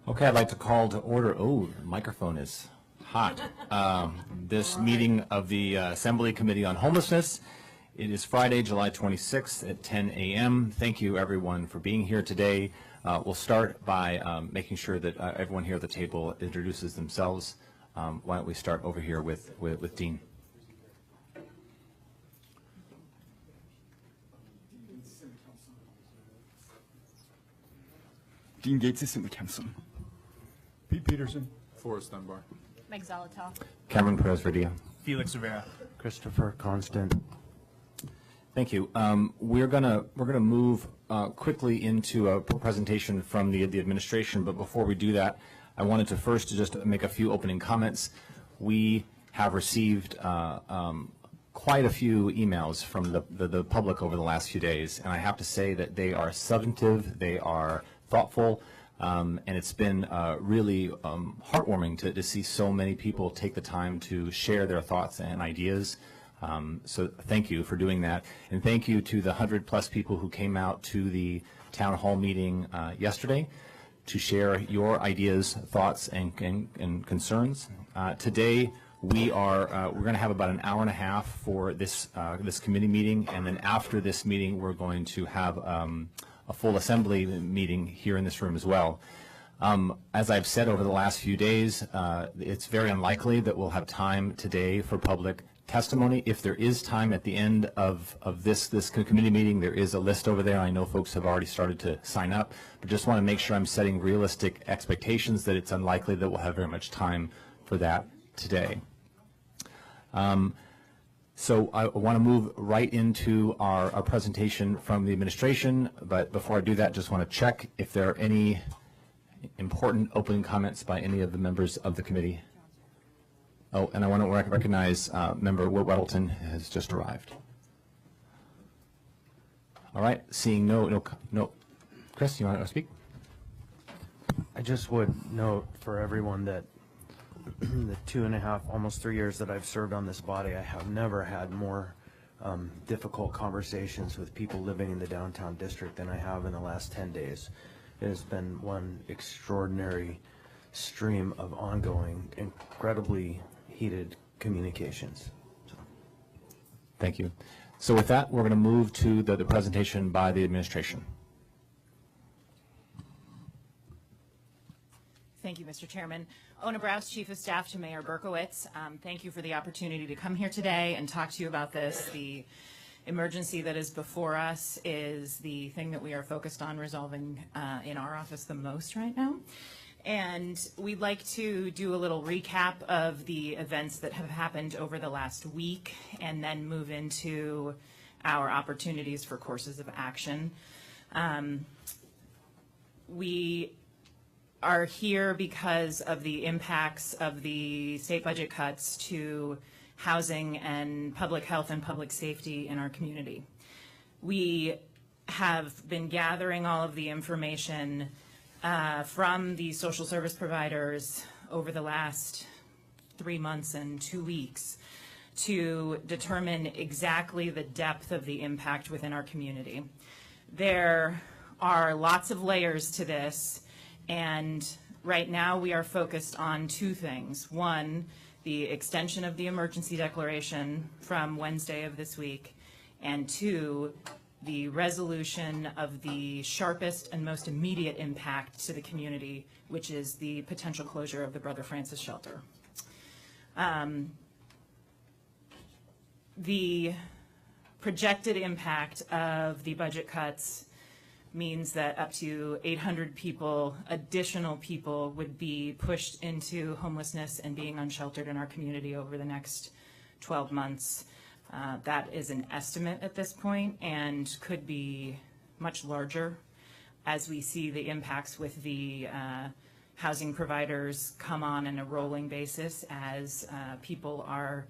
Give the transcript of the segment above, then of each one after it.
Okay, I'd like to call to order. Oh, the microphone is hot. This meeting of the Assembly Committee on Homelessness. It is Friday, July 26th at 10 a.m. Thank you, everyone, for being here today. We'll start by making sure that everyone here at the table introduces themselves. Why don't we start over here with Dean? Dean Gates, Assembly Council. Pete Peterson. Forrest Dunbar. Meg Zolotow. Cameron Perez-Verdia. Felix Rivera. Christopher Constant. Thank you. We're gonna move quickly into a presentation from the administration, but before we do that, I wanted to first just make a few opening comments. We have received quite a few emails from the public over the last few days, and I have to say that they are substantive, they are thoughtful, and it's been really heartwarming to see so many people take the time to share their thoughts and ideas. So thank you for doing that, and thank you to the 100+ people who came out to the town hall meeting yesterday to share your ideas, thoughts, and concerns. Today we're going to have about an hour and a half for this committee meeting, and then after this meeting we're going to have a full assembly meeting here in this room as well. As I've said over the last few days, it's very unlikely that we'll have time today for public testimony. If there is time at the end of this committee meeting, there is a list over there. I know folks have already started to sign up, but just want to make sure I'm setting realistic expectations that it's unlikely that we'll have very much time for that today. So I want to move right into our presentation from the administration, but before I do that, just want to check if there are any important opening comments by any of the members of the committee. Oh, and I want to recognize Member Weddleton has just arrived. All right, seeing no. Chris, you want to speak? I just would note for everyone that the 2.5, almost 3 years that I've served on this body, I have never had more difficult conversations with people living in the downtown district than I have in the last 10 days. It has been one extraordinary stream of ongoing, incredibly heated communications. Thank you. So with that, we're going to move to the presentation by the administration. Thank you, Mr. Chairman. Ona Brous, Chief of Staff to Mayor Berkowitz. Thank you for the opportunity to come here today and talk to you about this. The emergency that is before us is the thing that we are focused on resolving in our office the most right now. And we'd like to do a little recap of the events that have happened over the last week and then move into our opportunities for courses of action. We are here because of the impacts of the state budget cuts to housing and public health and public safety in our community. We have been gathering all of the information from the social service providers over the last 3 months and 2 weeks to determine exactly the depth of the impact within our community. There are lots of layers to this, and right now we are focused on 2 things. One, the extension of the emergency declaration from Wednesday of this week, and 2, the resolution of the sharpest and most immediate impact to the community, which is the potential closure of the Brother Francis shelter. The projected impact of the budget cuts means that up to 800 people, additional people, would be pushed into homelessness and being unsheltered in our community over the next 12 months. That is an estimate at this point and could be much larger as we see the impacts with the housing providers come on a rolling basis as people are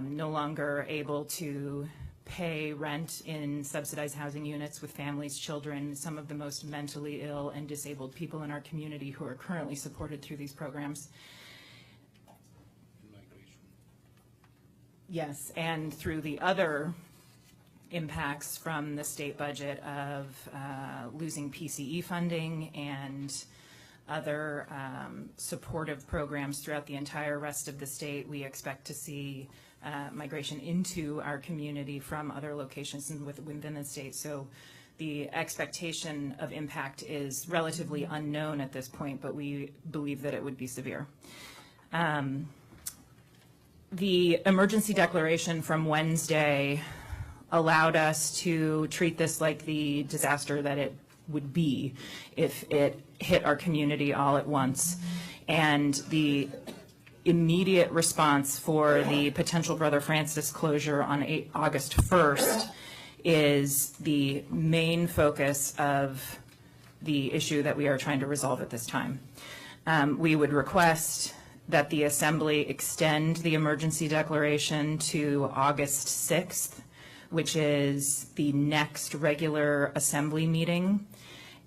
no longer able to pay rent in subsidized housing units with families, children, some of the most mentally ill and disabled people in our community who are currently supported through these programs. Yes, and through the other impacts from the state budget of losing PCE funding and other supportive programs throughout the entire rest of the state. We expect to see migration into our community from other locations and within the state. So the expectation of impact is relatively unknown at this point, but we believe that it would be severe. The emergency declaration from Wednesday allowed us to treat this like the disaster that it would be if it hit our community all at once. And the immediate response for the potential Brother Francis closure on August 1st is the main focus of the issue that we are trying to resolve at this time. We would request that the Assembly extend the emergency declaration to August 6th, which is the next regular Assembly meeting.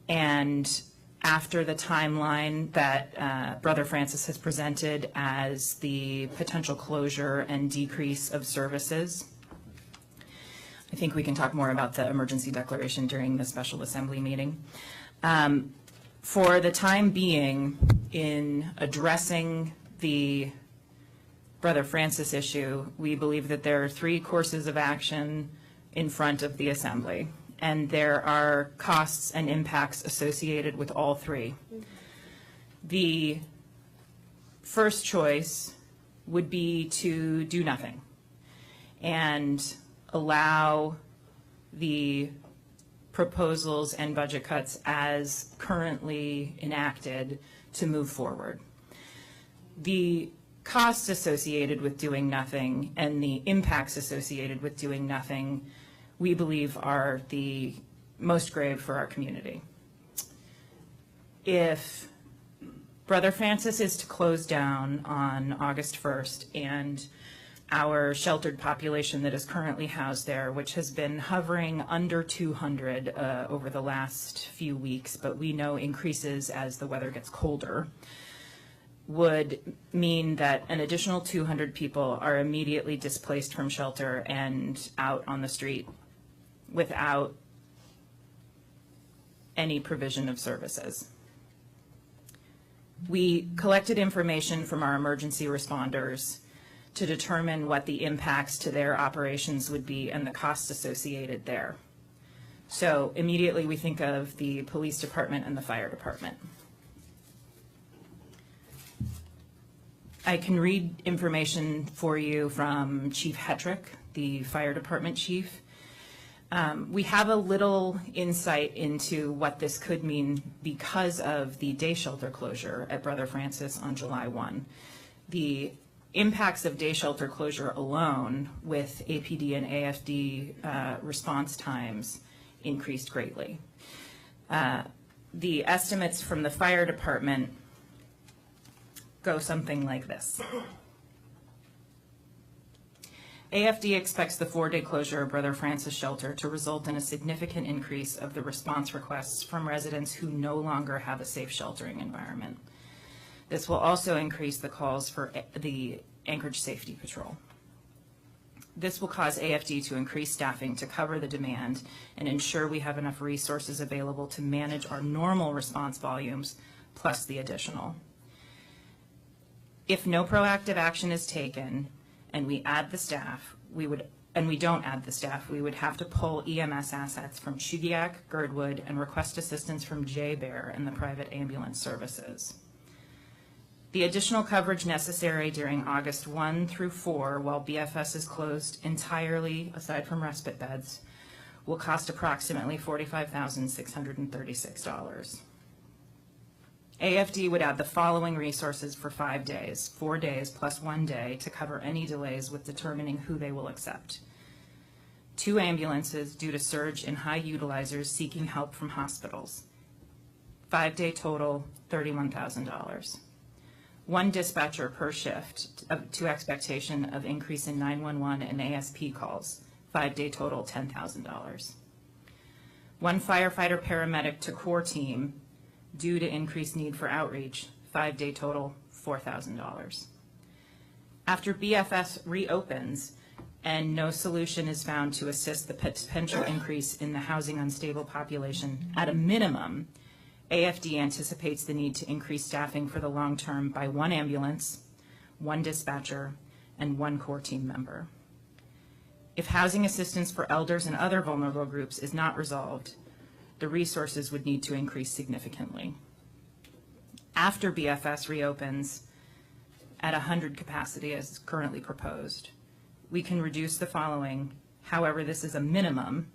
And after the timeline that Brother Francis has presented as the potential closure and decrease of services. I think we can talk more about the emergency declaration during the special Assembly meeting. For the time being, in addressing the Brother Francis issue, we believe that there are 3 courses of action in front of the Assembly, and there are costs and impacts associated with all 3. The first choice would be to do nothing and allow the proposals and budget cuts as currently enacted to move forward. The costs associated with doing nothing and the impacts associated with doing nothing, we believe, are the most grave for our community. If Brother Francis is to close down on August 1st and our sheltered population that is currently housed there, which has been hovering under 200 over the last few weeks, but we know increases as the weather gets colder, would mean that an additional 200 people are immediately displaced from shelter and out on the street without any provision of services. We collected information from our emergency responders to determine what the impacts to their operations would be and the costs associated there. So immediately we think of the police department and the fire department. I can read information for you from Chief Hetrick, the fire department chief. We have a little insight into what this could mean because of the day shelter closure at Brother Francis on July 1. The impacts of day shelter closure alone with APD and AFD response times increased greatly. The estimates from the fire department go something like this. AFD expects the 4-day closure of Brother Francis Shelter to result in a significant increase of the response requests from residents who no longer have a safe sheltering environment. This will also increase the calls for the Anchorage Safety Patrol. This will cause AFD to increase staffing to cover the demand and ensure we have enough resources available to manage our normal response volumes plus the additional. If no proactive action is taken and we add the staff, we don't add the staff, we would have to pull EMS assets from Chugiak, Girdwood, and request assistance from J-Bear and the private ambulance services. The additional coverage necessary during August 1 through 4, while BFS is closed entirely, aside from respite beds, will cost approximately $45,636. AFD would add the following resources for 5 days, 4 days plus 1 day to cover any delays with determining who they will accept. 2 ambulances due to surge in high utilizers seeking help from hospitals. 5-day total, $31,000. 1 dispatcher per shift to expectation of increase in 911 and ASP calls. 5-day total, $10,000. 1 firefighter paramedic to core team due to increased need for outreach. 5-day total, $4,000. After BFS reopens and no solution is found to assist the potential increase in the housing unstable population, at a minimum, AFD anticipates the need to increase staffing for the long term by 1 ambulance, 1 dispatcher, and 1 core team member. If housing assistance for elders and other vulnerable groups is not resolved, the resources would need to increase significantly. After BFS reopens at 100 capacity as currently proposed, we can reduce the following. However, this is a minimum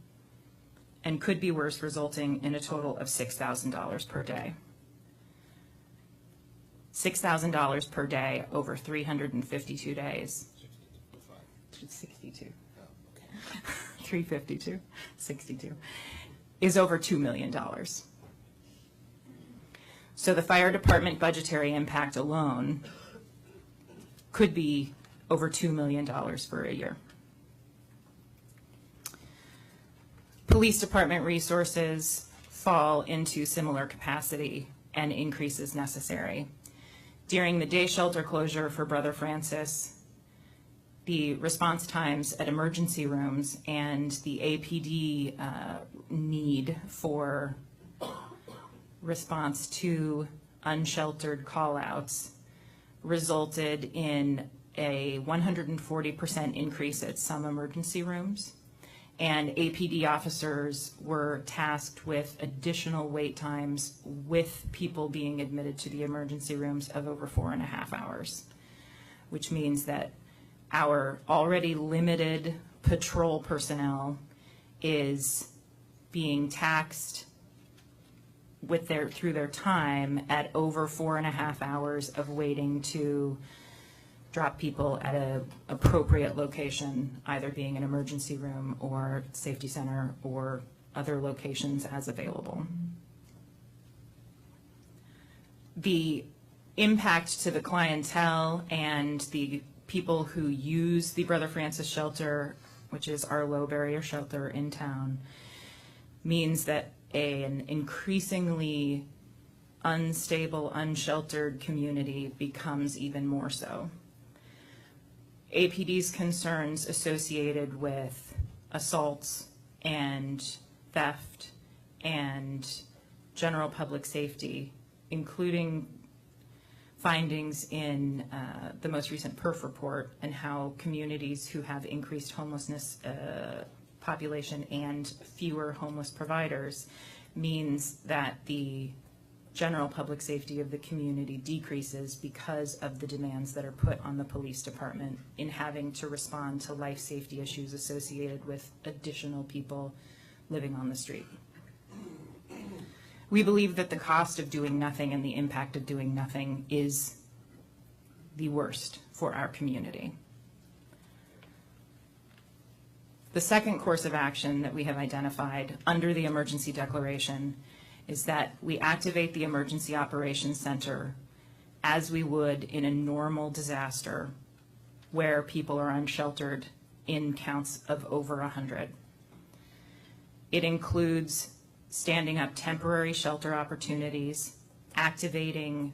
and could be worse, resulting in a total of $6,000 per day. $6,000 per day over 352 days. 62. 352, 62, is over $2 million. So the fire department budgetary impact alone could be over $2 million for a year. Police department resources fall into similar capacity and increases necessary. During the day shelter closure for Brother Francis, the response times at emergency rooms and the APD need for response to unsheltered call-outs resulted in a 140% increase at some emergency rooms, and APD officers were tasked with additional wait times with people being admitted to the emergency rooms of over 4.5 hours, which means that our already limited patrol personnel is being taxed with through their time at over 4.5 hours of waiting to drop people at an appropriate location, either being an emergency room or safety center or other locations as available. The impact to the clientele and the people who use the Brother Francis shelter, which is our low barrier shelter in town, means that an increasingly unstable, unsheltered community becomes even more so. APD's concerns associated with assaults and theft and general public safety, including findings in the most recent PERF report and how communities who have increased homelessness population and fewer homeless providers means that the general public safety of the community decreases because of the demands that are put on the police department in having to respond to life safety issues associated with additional people living on the street. We believe that the cost of doing nothing and the impact of doing nothing is the worst for our community. The second course of action that we have identified under the emergency declaration is that we activate the Emergency Operations Center as we would in a normal disaster where people are unsheltered in counts of over 100. It includes standing up temporary shelter opportunities, activating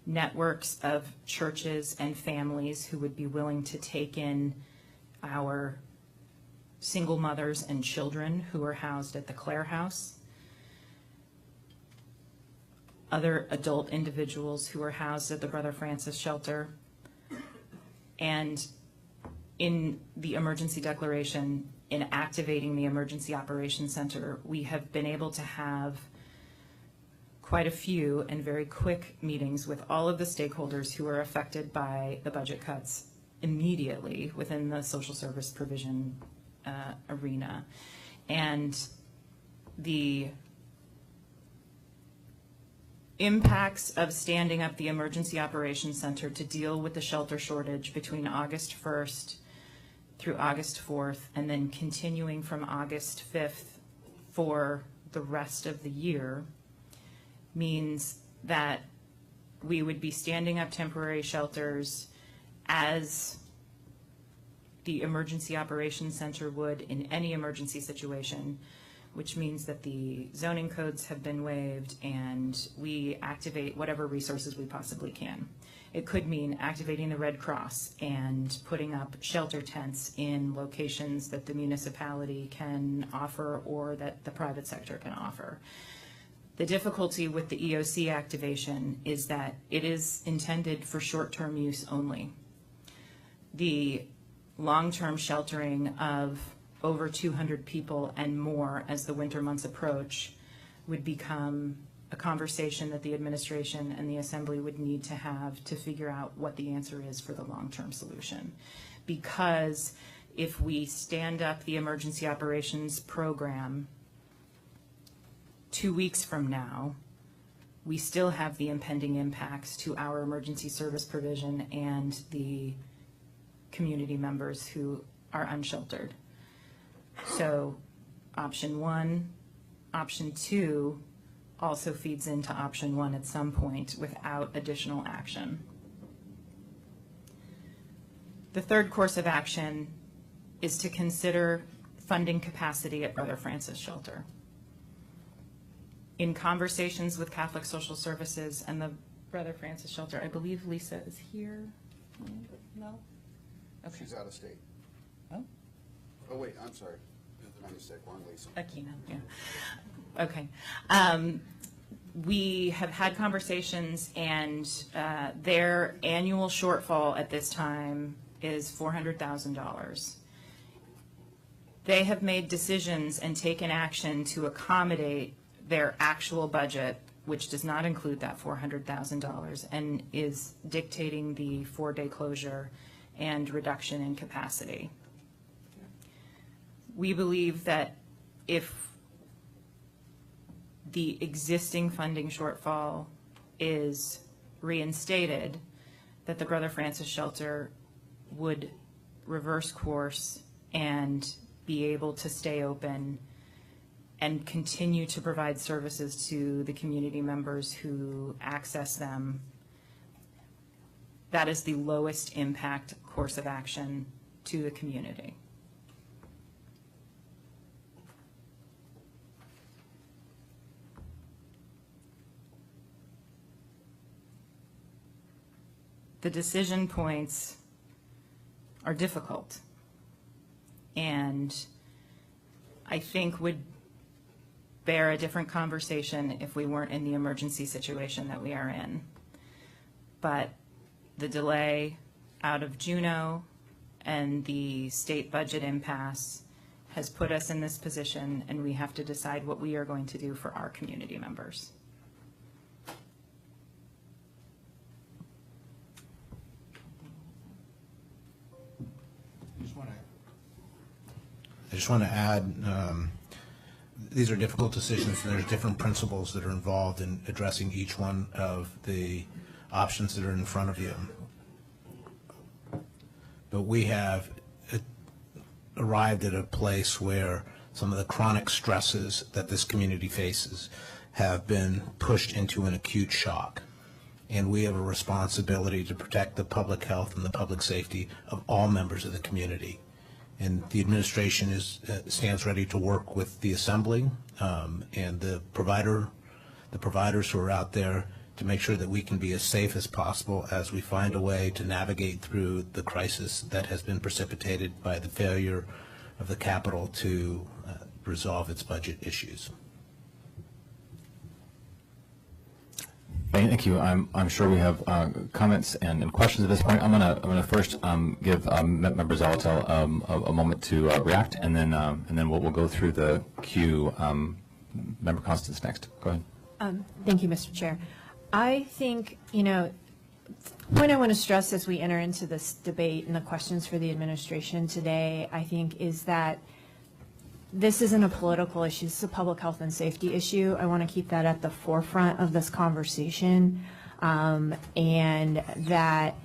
networks of churches and families who would be willing to take in our single mothers and children who are housed at the Clare House, other adult individuals who are housed at the Brother Francis shelter. And in the emergency declaration, in activating the Emergency Operations Center, we have been able to have quite a few and very quick meetings with all of the stakeholders who are affected by the budget cuts immediately within the social service provision arena. And the impacts of standing up the Emergency Operations Center to deal with the shelter shortage between August 1st through August 4th, and then continuing from August 5th for the rest of the year, means that we would be standing up temporary shelters as the Emergency Operations Center would in any emergency situation, which means that the zoning codes have been waived and we activate whatever resources we possibly can. It could mean activating the Red Cross and putting up shelter tents in locations that the municipality can offer or that the private sector can offer. The difficulty with the EOC activation is that it is intended for short-term use only. The long-term sheltering of over 200 people and more as the winter months approach would become a conversation that the administration and the assembly would need to have to figure out what the answer is for the long-term solution. Because if we stand up the emergency operations program 2 weeks from now, we still have the impending impacts to our emergency service provision and the community members who are unsheltered. So option one, option two also feeds into option one at some point without additional action. The third course of action is to consider funding capacity at Brother Francis Shelter. In conversations with Catholic Social Services and the Brother Francis Shelter, I believe Lisa is here. No? Okay. She's out of state. Oh, Oh, wait, I'm sorry. My mistake, wrong Lisa. Akina, yeah. Okay. We have had conversations, and their annual shortfall at this time is $400,000. They have made decisions and taken action to accommodate their actual budget, which does not include that $400,000, and is dictating the 4-day closure and reduction in capacity. We believe that if the existing funding shortfall is reinstated, that the Brother Francis Shelter would reverse course and be able to stay open and continue to provide services to the community members who access them. That is the lowest impact course of action to the community. The decision points are difficult and I think would bear a different conversation if we weren't in the emergency situation that we are in. But the delay out of Juneau and the state budget impasse has put us in this position, and we have to decide what we are going to do for our community members. I just want to add, these are difficult decisions, and there's different principles that are involved in addressing each one of the options that are in front of you. But we have arrived at a place where some of the chronic stresses that this community faces have been pushed into an acute shock. And we have a responsibility to protect the public health and the public safety of all members of the community. And the administration stands ready to work with the Assembly and the providers who are out there to make sure that we can be as safe as possible as we find a way to navigate through the crisis that has been precipitated by the failure of the Capitol to resolve its budget issues. Thank you. I'm sure we have comments and questions at this point. I'm gonna first give Member Zolotel a moment to react, and then we'll go through the queue. Member Constance next. Go ahead. Thank you, Mr. Chair. I think, the point I want to stress as we enter into this debate and the questions for the administration today, I think, is that this isn't a political issue. This is a public health and safety issue. I want to keep that at the forefront of this conversation, and that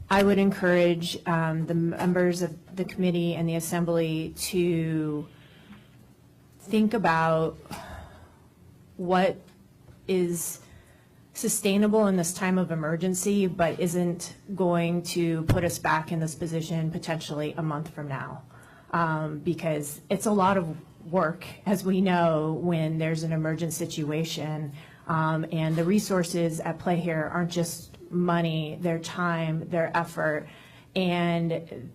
I would encourage the members of the committee and the Assembly to think about what is sustainable in this time of emergency, but isn't going to put us back in this position potentially a month from now. Because it's a lot of work, as we know, when there's an emergent situation. And the resources at play here aren't just money, their time, their effort. And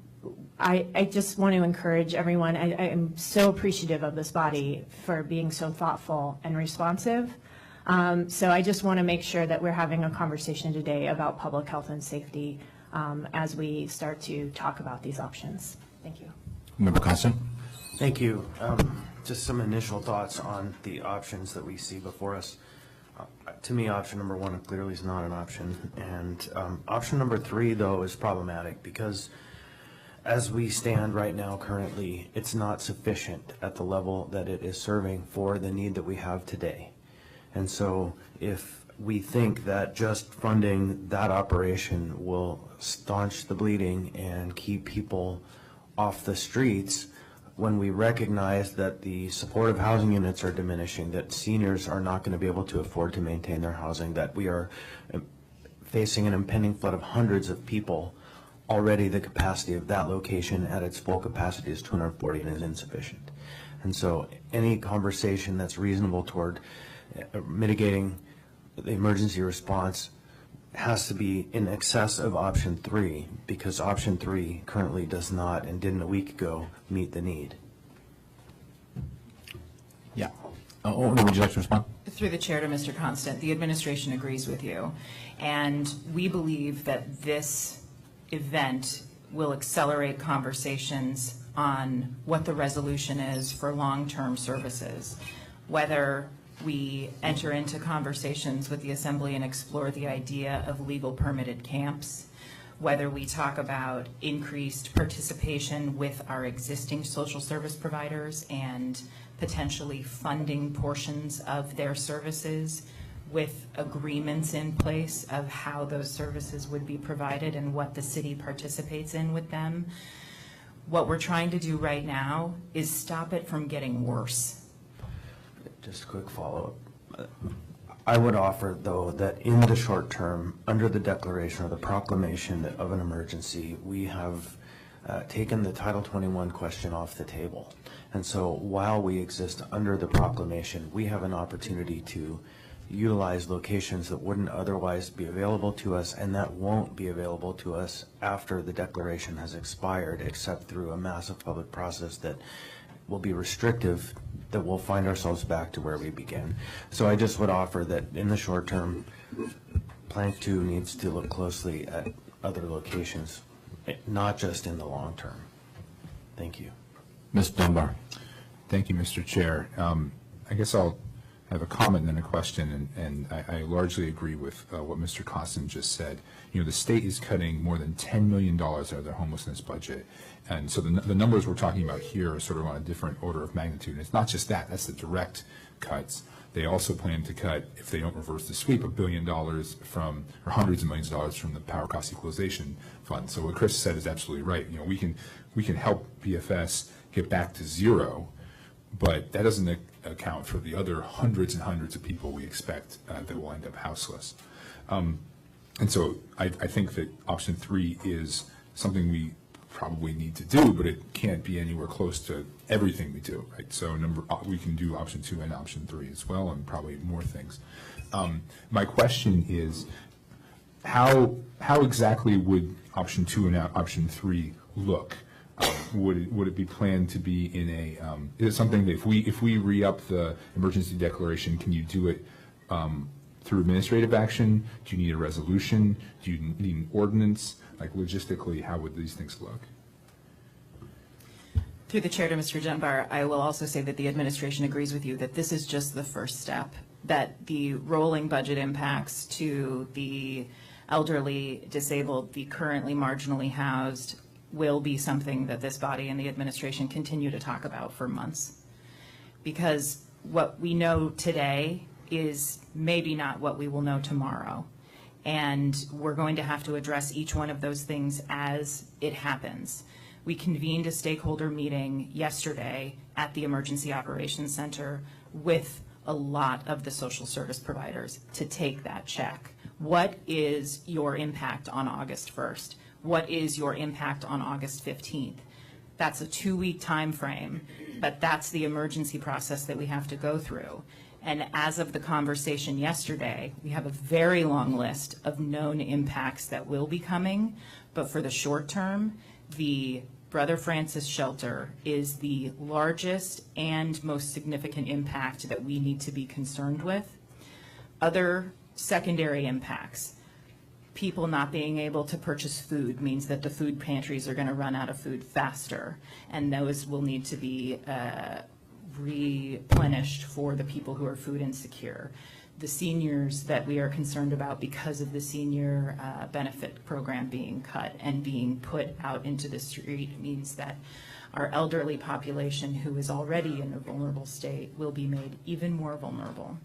I just want to encourage everyone, I am so appreciative of this body for being so thoughtful and responsive. So I just want to make sure that we're having a conversation today about public health and safety as we start to talk about these options. Thank you. Member Constant? Thank you. Just some initial thoughts on the options that we see before us. To me, option number one clearly is not an option. And option number three, though, is problematic because as we stand right now currently, it's not sufficient at the level that it is serving for the need that we have today. And so if we think that just funding that operation will staunch the bleeding and keep people off the streets, when we recognize that the supportive housing units are diminishing, that seniors are not going to be able to afford to maintain their housing, that we are facing an impending flood of hundreds of people, already the capacity of that location at its full capacity is 240 and is insufficient. And so any conversation that's reasonable toward mitigating the emergency response has to be in excess of option three, because option three currently does not, and didn't a week ago, meet the need. Yeah. Would you like to respond? Through the chair to Mr. Constant, the administration agrees with you. And we believe that this event will accelerate conversations on what the resolution is for long-term services, whether we enter into conversations with the Assembly and explore the idea of legal permitted camps, whether we talk about increased participation with our existing social service providers and potentially funding portions of their services with agreements in place of how those services would be provided and what the city participates in with them. What we're trying to do right now is stop it from getting worse. Just a quick follow-up. I would offer, though, that in the short term, under the declaration or the proclamation of an emergency, we have taken the Title 21 question off the table. And so while we exist under the proclamation, we have an opportunity to utilize locations that wouldn't otherwise be available to us and that won't be available to us after the declaration has expired, except through a massive public process that will be restrictive, that we'll find ourselves back to where we began. So I just would offer that in the short term, Plan 2 needs to look closely at other locations, not just in the long term. Thank you. Ms. Dunbar? Thank you, Mr. Chair. I guess I'll have a comment and then a question, and I largely agree with what Mr. Constant just said. You know, the state is cutting more than $10 million out of their homelessness budget. And so the numbers we're talking about here are sort of on a different order of magnitude. And it's not just that, that's the direct cuts. They also plan to cut, if they don't reverse the sweep, $1 billion from, or hundreds of millions of dollars from the Power Cost Equalization Fund. So what Chris said is absolutely right. You know, we can help BFS get back to zero, but that doesn't account for the other hundreds and hundreds of people we expect that will end up houseless. And so I think that option 3 is something we probably need to do, but it can't be anywhere close to everything we do, right? So we can do option 2 and option 3 as well, and probably more things. My question is, how exactly would option 2 and option 3 look? Would it be planned to be in a? Is it something that if we re-up the emergency declaration, can you do it through administrative action? Do you need a resolution? Do you need an ordinance? Like logistically, how would these things look? Through the chair to Mr. Dunbar, I will also say that the administration agrees with you that this is just the first step, that the rolling budget impacts to the elderly, disabled, the currently marginally housed will be something that this body and the administration continue to talk about for months. Because what we know today is maybe not what we will know tomorrow. And we're going to have to address each one of those things as it happens. We convened a stakeholder meeting yesterday at the Emergency Operations Center with a lot of the social service providers to take that check. What is your impact on August 1st? What is your impact on August 15th? That's a 2-week time frame, but that's the emergency process that we have to go through. And as of the conversation yesterday, we have a very long list of known impacts that will be coming, but for the short term, The Brother Francis shelter is the largest and most significant impact that we need to be concerned with. Other secondary impacts, people not being able to purchase food means that the food pantries are going to run out of food faster, and those will need to be replenished for the people who are food insecure. The seniors that we are concerned about because of the senior benefit program being cut and being put out into the street means that our elderly population, who is already in a vulnerable state, will be made even more vulnerable.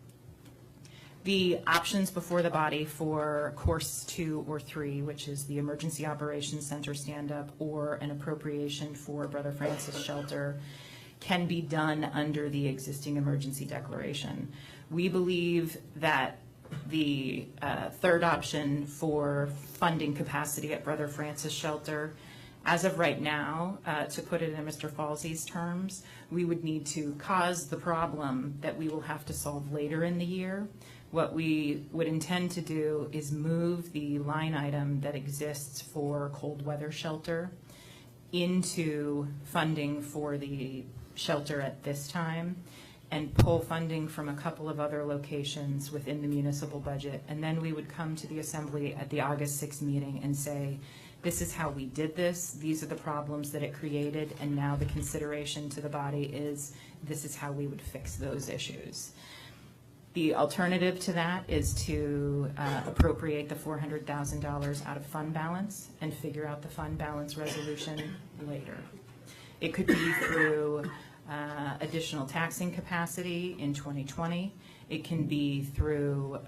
The options before the body for course 2 or 3, which is the Emergency Operations Center stand-up or an appropriation for Brother Francis shelter, can be done under the existing emergency declaration. We believe that the third option for funding capacity at Brother Francis shelter, as of right now, to put it in Mr. Falsey's terms, we would need to cause the problem that we will have to solve later in the year. What we would intend to do is move the line item that exists for cold weather shelter into funding for the shelter at this time and pull funding from a couple of other locations within the municipal budget. And then we would come to the Assembly at the August 6th meeting and say, this is how we did this, these are the problems that it created, and now the consideration to the body is this is how we would fix those issues. The alternative to that is to appropriate the $400,000 out of fund balance and figure out the fund balance resolution later. It could be through additional taxing capacity in 2020. It can be through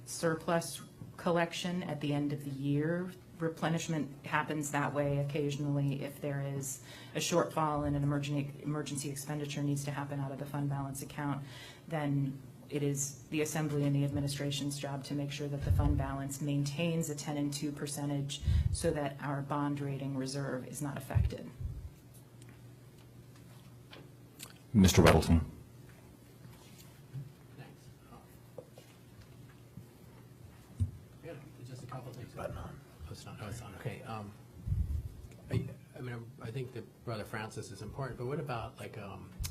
surplus collection at the end of the year. Replenishment happens that way occasionally. If there is a shortfall and an emergency expenditure needs to happen out of the fund balance account, then it is the Assembly and the administration's job to make sure that the fund balance maintains a 10 and 2 percentage so that our bond rating reserve is not affected. Mr. Weddleton. Thanks. Yeah, just a couple things. Button on. Oh, it's not, oh, it's on, okay. I mean, I think that Brother Francis is important, but what about like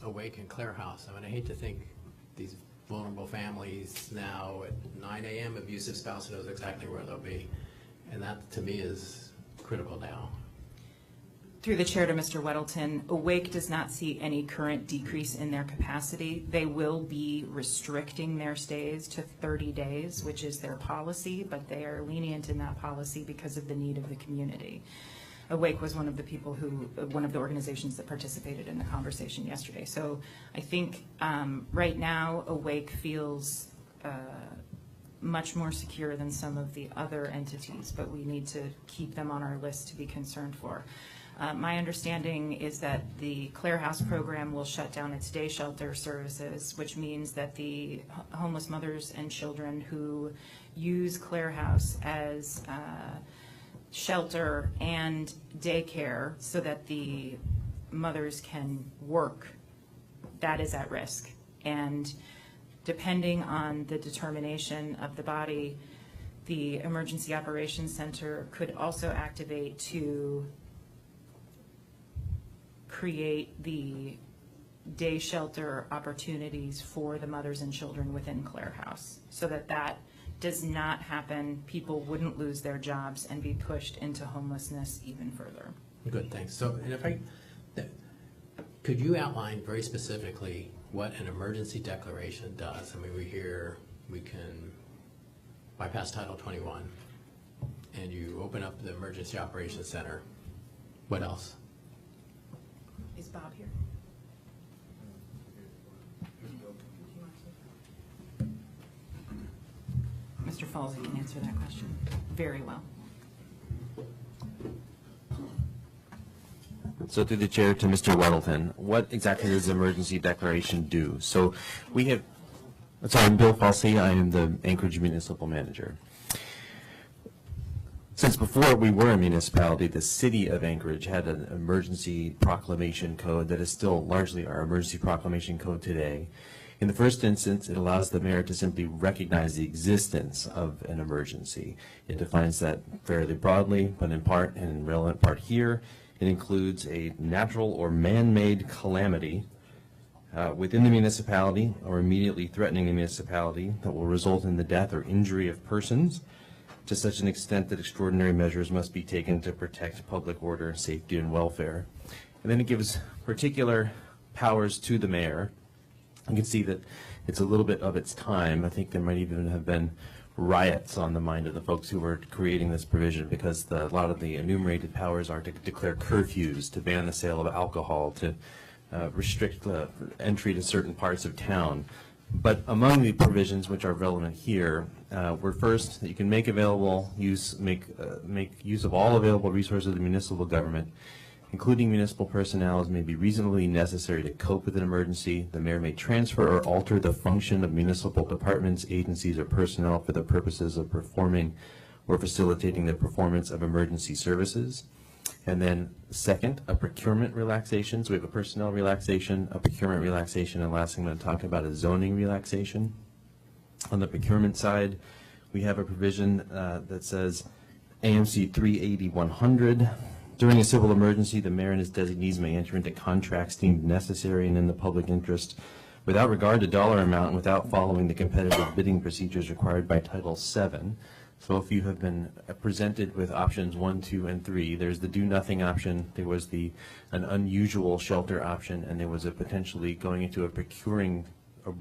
Awake and Clare House? I mean, I hate to think these vulnerable families now at 9 a.m. abusive spouse knows exactly where they'll be. And that to me is critical now. Through the chair to Mr. Weddleton, Awake does not see any current decrease in their capacity. They will be restricting their stays to 30 days, which is their policy, but they are lenient in that policy because of the need of the community. Awake was one of the people who, one of the organizations that participated in the conversation yesterday. So I think right now Awake feels much more secure than some of the other entities, but we need to keep them on our list to be concerned for. My understanding is that the Clare House program will shut down its day shelter services, which means that the homeless mothers and children who use Clare House as shelter and daycare so that the mothers can work, that is at risk. And depending on the determination of the body, the Emergency Operations Center could also activate to create the day shelter opportunities for the mothers and children within Clare House so that that does not happen, people wouldn't lose their jobs and be pushed into homelessness even further. Good, thanks. So, and if could you outline very specifically what an emergency declaration does? I mean, we hear we can bypass Title 21 and you open up the Emergency Operations Center. What else? Is Bob here? Mr. Falsey can answer that question very well. So through the chair to Mr. Weddleton, what exactly does the emergency declaration do? So we have, I'm Bill Falsey, I am the Anchorage Municipal Manager. Since before we were a municipality, the city of Anchorage had an emergency proclamation code that is still largely our emergency proclamation code today. In the first instance, it allows the mayor to simply recognize the existence of an emergency. It defines that fairly broadly, but in part, and in relevant part here, it includes a natural or man-made calamity within the municipality or immediately threatening the municipality that will result in the death or injury of persons to such an extent that extraordinary measures must be taken to protect public order, safety, and welfare. And then it gives particular powers to the mayor. You can see that it's a little bit of its time. I think there might even have been riots on the mind of the folks who were creating this provision, because a lot of the enumerated powers are to declare curfews, to ban the sale of alcohol, to restrict the entry to certain parts of town. But among the provisions which are relevant here were first that you can make use of all available resources of the municipal government, including municipal personnel, as may be reasonably necessary to cope with an emergency. The mayor may transfer or alter the function of municipal departments, agencies, or personnel for the purposes of performing or facilitating the performance of emergency services. And then second, a procurement relaxation. So we have a personnel relaxation, a procurement relaxation, and last thing I'm going to talk about is zoning relaxation. On the procurement side, we have a provision that says AMC 380-100. During a civil emergency, the mayor and his designees may enter into contracts deemed necessary and in the public interest without regard to dollar amount and without following the competitive bidding procedures required by Title VII. So if you have been presented with options 1, 2, and 3, there's the do nothing option, there was an unusual shelter option, and there was a potentially going into a procuring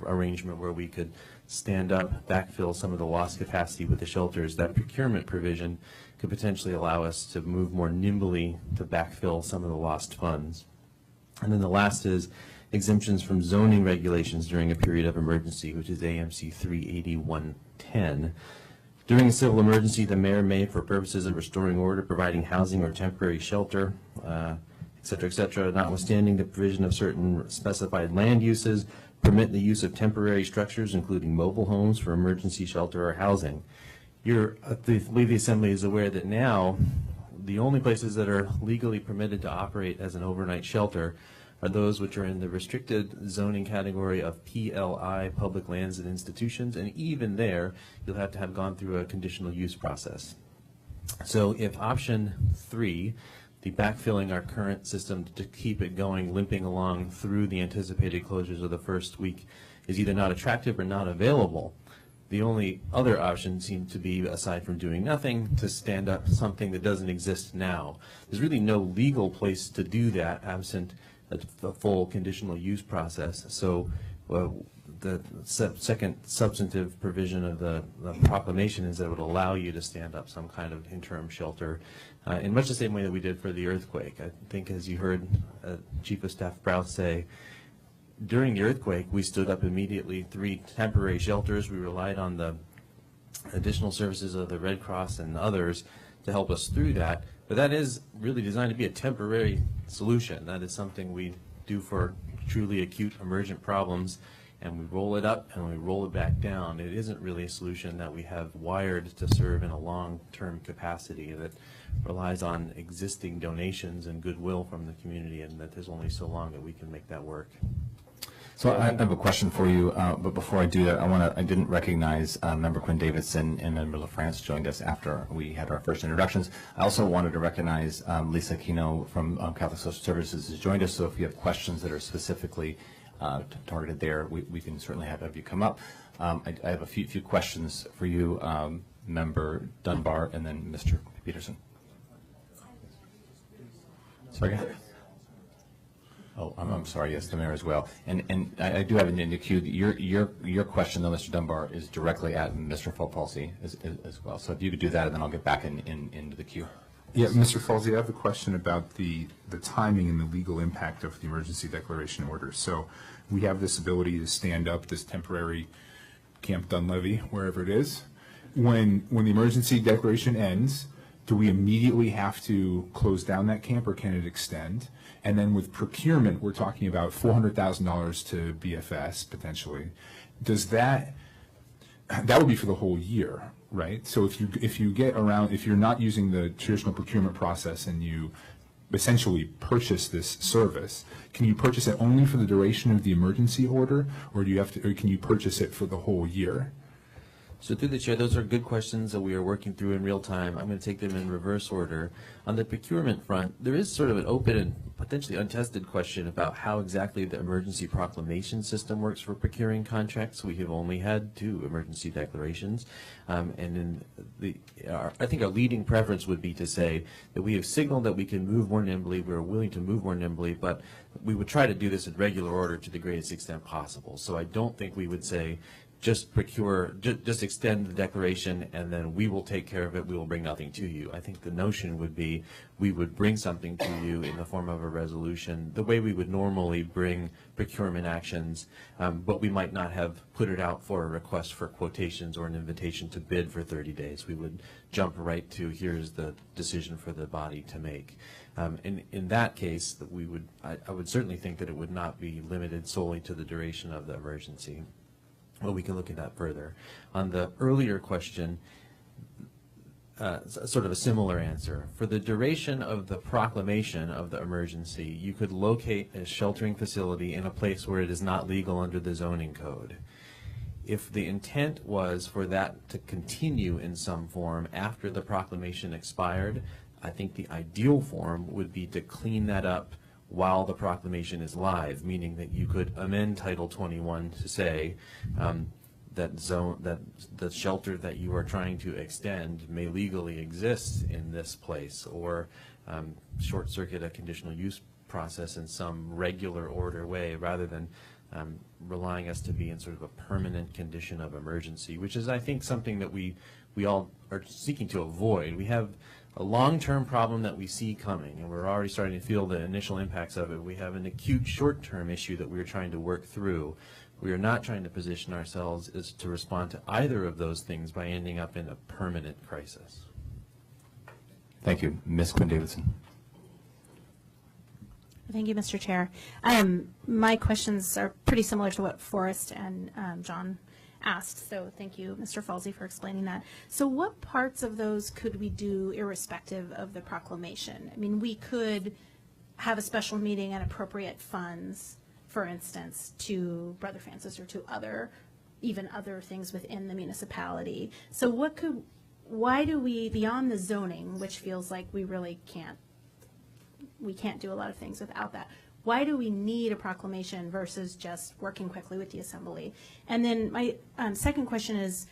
arrangement where we could stand up, backfill some of the lost capacity with the shelters. That procurement provision could potentially allow us to move more nimbly to backfill some of the lost funds. And then the last is exemptions from zoning regulations during a period of emergency, which is AMC 380-110. During a civil emergency, the mayor may, for purposes of restoring order, providing housing or temporary shelter, et cetera, notwithstanding the provision of certain specified land uses, permit the use of temporary structures, including mobile homes, for emergency shelter or housing. I believe the Assembly is aware that now the only places that are legally permitted to operate as an overnight shelter are those which are in the restricted zoning category of PLI, public lands and institutions, and even there, you'll have to have gone through a conditional use process. So if option 3, the backfilling our current system to keep it going, limping along through the anticipated closures of the first week, is either not attractive or not available, the only other option seemed to be, aside from doing nothing, to stand up something that doesn't exist now. There's really no legal place to do that absent a full conditional use process. So the second substantive provision of the proclamation is that it would allow you to stand up some kind of interim shelter in much the same way that we did for the earthquake. I think, as you heard Chief of Staff Browse say, during the earthquake, we stood up immediately 3 temporary shelters. We relied on the additional services of the Red Cross and others to help us through that. But that is really designed to be a temporary solution. That is something we do for truly acute emergent problems, and we roll it up and we roll it back down. It isn't really a solution that we have wired to serve in a long-term capacity that relies on existing donations and goodwill from the community, and that there's only so long that we can make that work. So I have a question for you, but before I do that, I didn't recognize Member Quinn Davidson and Member LaFrance joined us after we had our first introductions. I also wanted to recognize Lisa Kino from Catholic Social Services has joined us, so if you have questions that are specifically targeted there, we can certainly have you come up. I have a few questions for you, Member Dunbar, and then Mr. Peterson. Sorry again? Oh, I'm sorry. Yes, the mayor as well. And I do have it in the queue. Your question, though, Mr. Dunbar, is directly at Mr. Falsey as well. So if you could do that, and then I'll get back into the queue. Yeah, Mr. Falsey, I have a question about the timing and the legal impact of the emergency declaration order. So we have this ability to stand up this temporary Camp Dunleavy, wherever it is. When the emergency declaration ends, do we immediately have to close down that camp, or can it extend? And then with procurement, we're talking about $400,000 to BFS potentially. Does that would be for the whole year, right? So if you get around, if you're not using the traditional procurement process and you essentially purchase this service, can you purchase it only for the duration of the emergency order, or do you have to, or can you purchase it for the whole year? So through the chair, those are good questions that we are working through in real time. I'm going to take them in reverse order. On the procurement front, there is sort of an open and potentially untested question about how exactly the emergency proclamation system works for procuring contracts. We have only had 2 emergency declarations. And in I think our leading preference would be to say that we have signaled that we can move more nimbly, we're willing to move more nimbly, but we would try to do this in regular order to the greatest extent possible. So I don't think we would say, just just extend the declaration and then we will take care of it, we will bring nothing to you. I think the notion would be we would bring something to you in the form of a resolution, the way we would normally bring procurement actions, but we might not have put it out for a request for quotations or an invitation to bid for 30 days. We would jump right to here's the decision for the body to make. In that case, that I would certainly think that it would not be limited solely to the duration of the emergency. Well, we can look at that further. On the earlier question, sort of a similar answer. For the duration of the proclamation of the emergency, you could locate a sheltering facility in a place where it is not legal under the zoning code. If the intent was for that to continue in some form after the proclamation expired, I think the ideal form would be to clean that up while the proclamation is live, meaning that you could amend Title 21 to say that the shelter that you are trying to extend may legally exist in this place, or short circuit a conditional use process in some regular order way, rather than relying us to be in sort of a permanent condition of emergency, which is, I think, something that we all are seeking to avoid. We have a long-term problem that we see coming, and we're already starting to feel the initial impacts of it. We have an acute short-term issue that we're trying to work through. We are not trying to position ourselves as to respond to either of those things by ending up in a permanent crisis. Thank you. Ms. Quinn Davidson. Thank you, Mr. Chair. My questions are pretty similar to what Forrest and John asked, so thank you, Mr. Falsey, for explaining that. So what parts of those could we do irrespective of the proclamation? I mean, we could have a special meeting and appropriate funds, for instance, to Brother Francis or to even other things within the municipality. So why do we, beyond the zoning, which feels like we really can't do a lot of things without that, why do we need a proclamation versus just working quickly with the assembly? And then my second question is,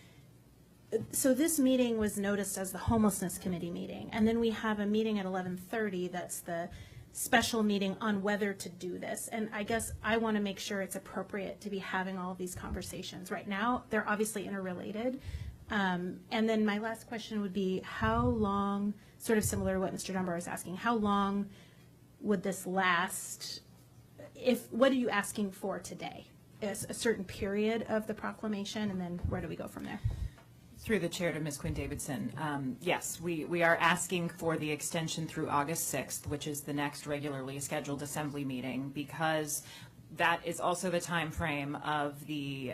so this meeting was noticed as the Homelessness Committee meeting, and then we have a meeting at 11:30 that's the special meeting on whether to do this. And I guess I want to make sure it's appropriate to be having all of these conversations. Right now, they're obviously interrelated. And then my last question would be, how long, sort of similar to what Mr. Dunbar is asking, how long would this last? What are you asking for today? Is a certain period of the proclamation, and then where do we go from there? Through the chair to Ms. Quinn Davidson, yes, we are asking for the extension through August 6th, which is the next regularly scheduled assembly meeting, because that is also the time frame of the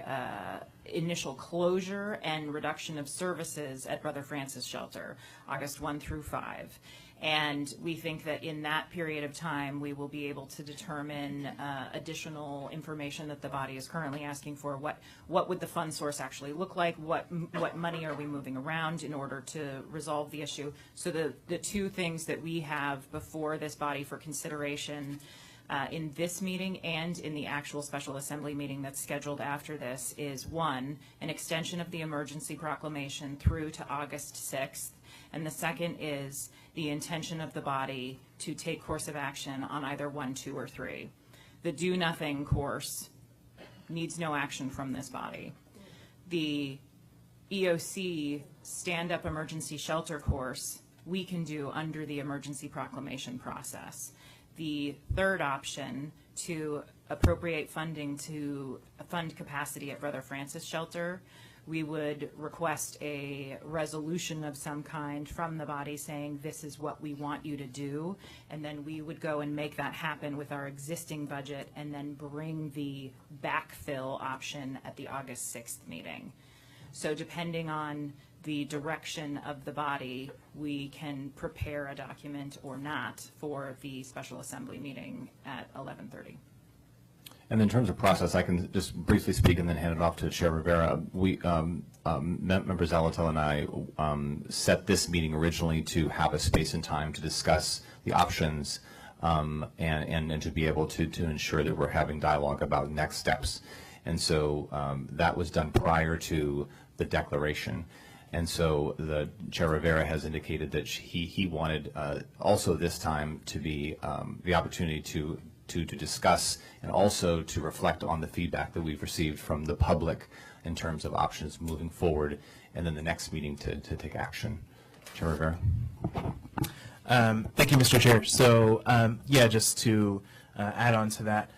initial closure and reduction of services at Brother Francis Shelter, August 1 through 5. And we think that in that period of time, we will be able to determine additional information that the body is currently asking for. What would the fund source actually look like? What money are we moving around in order to resolve the issue? So the two things that we have before this body for consideration in this meeting and in the actual special assembly meeting that's scheduled after this is, one, an extension of the emergency proclamation through to August 6th. And the second is the intention of the body to take course of action on either 1, 2, or 3. The do nothing course needs no action from this body. The EOC stand-up emergency shelter course we can do under the emergency proclamation process. The third option, to appropriate funding to fund capacity at Brother Francis Shelter, we would request a resolution of some kind from the body saying this is what we want you to do, and then we would go and make that happen with our existing budget and then bring the backfill option at the August 6th meeting. So depending on the direction of the body, we can prepare a document or not for the special assembly meeting at 11:30. And in terms of process, I can just briefly speak and then hand it off to Chair Rivera. We, Member Zalatel and I set this meeting originally to have a space and time to discuss the options and to be able to ensure that we're having dialogue about next steps. And so that was done prior to the declaration. And so the Chair Rivera has indicated that he wanted also this time to be the opportunity to discuss and also to reflect on the feedback that we've received from the public in terms of options moving forward, and then the next meeting to take action. Chair Rivera. Thank you, Mr. Chair. So, yeah, just to add on to that,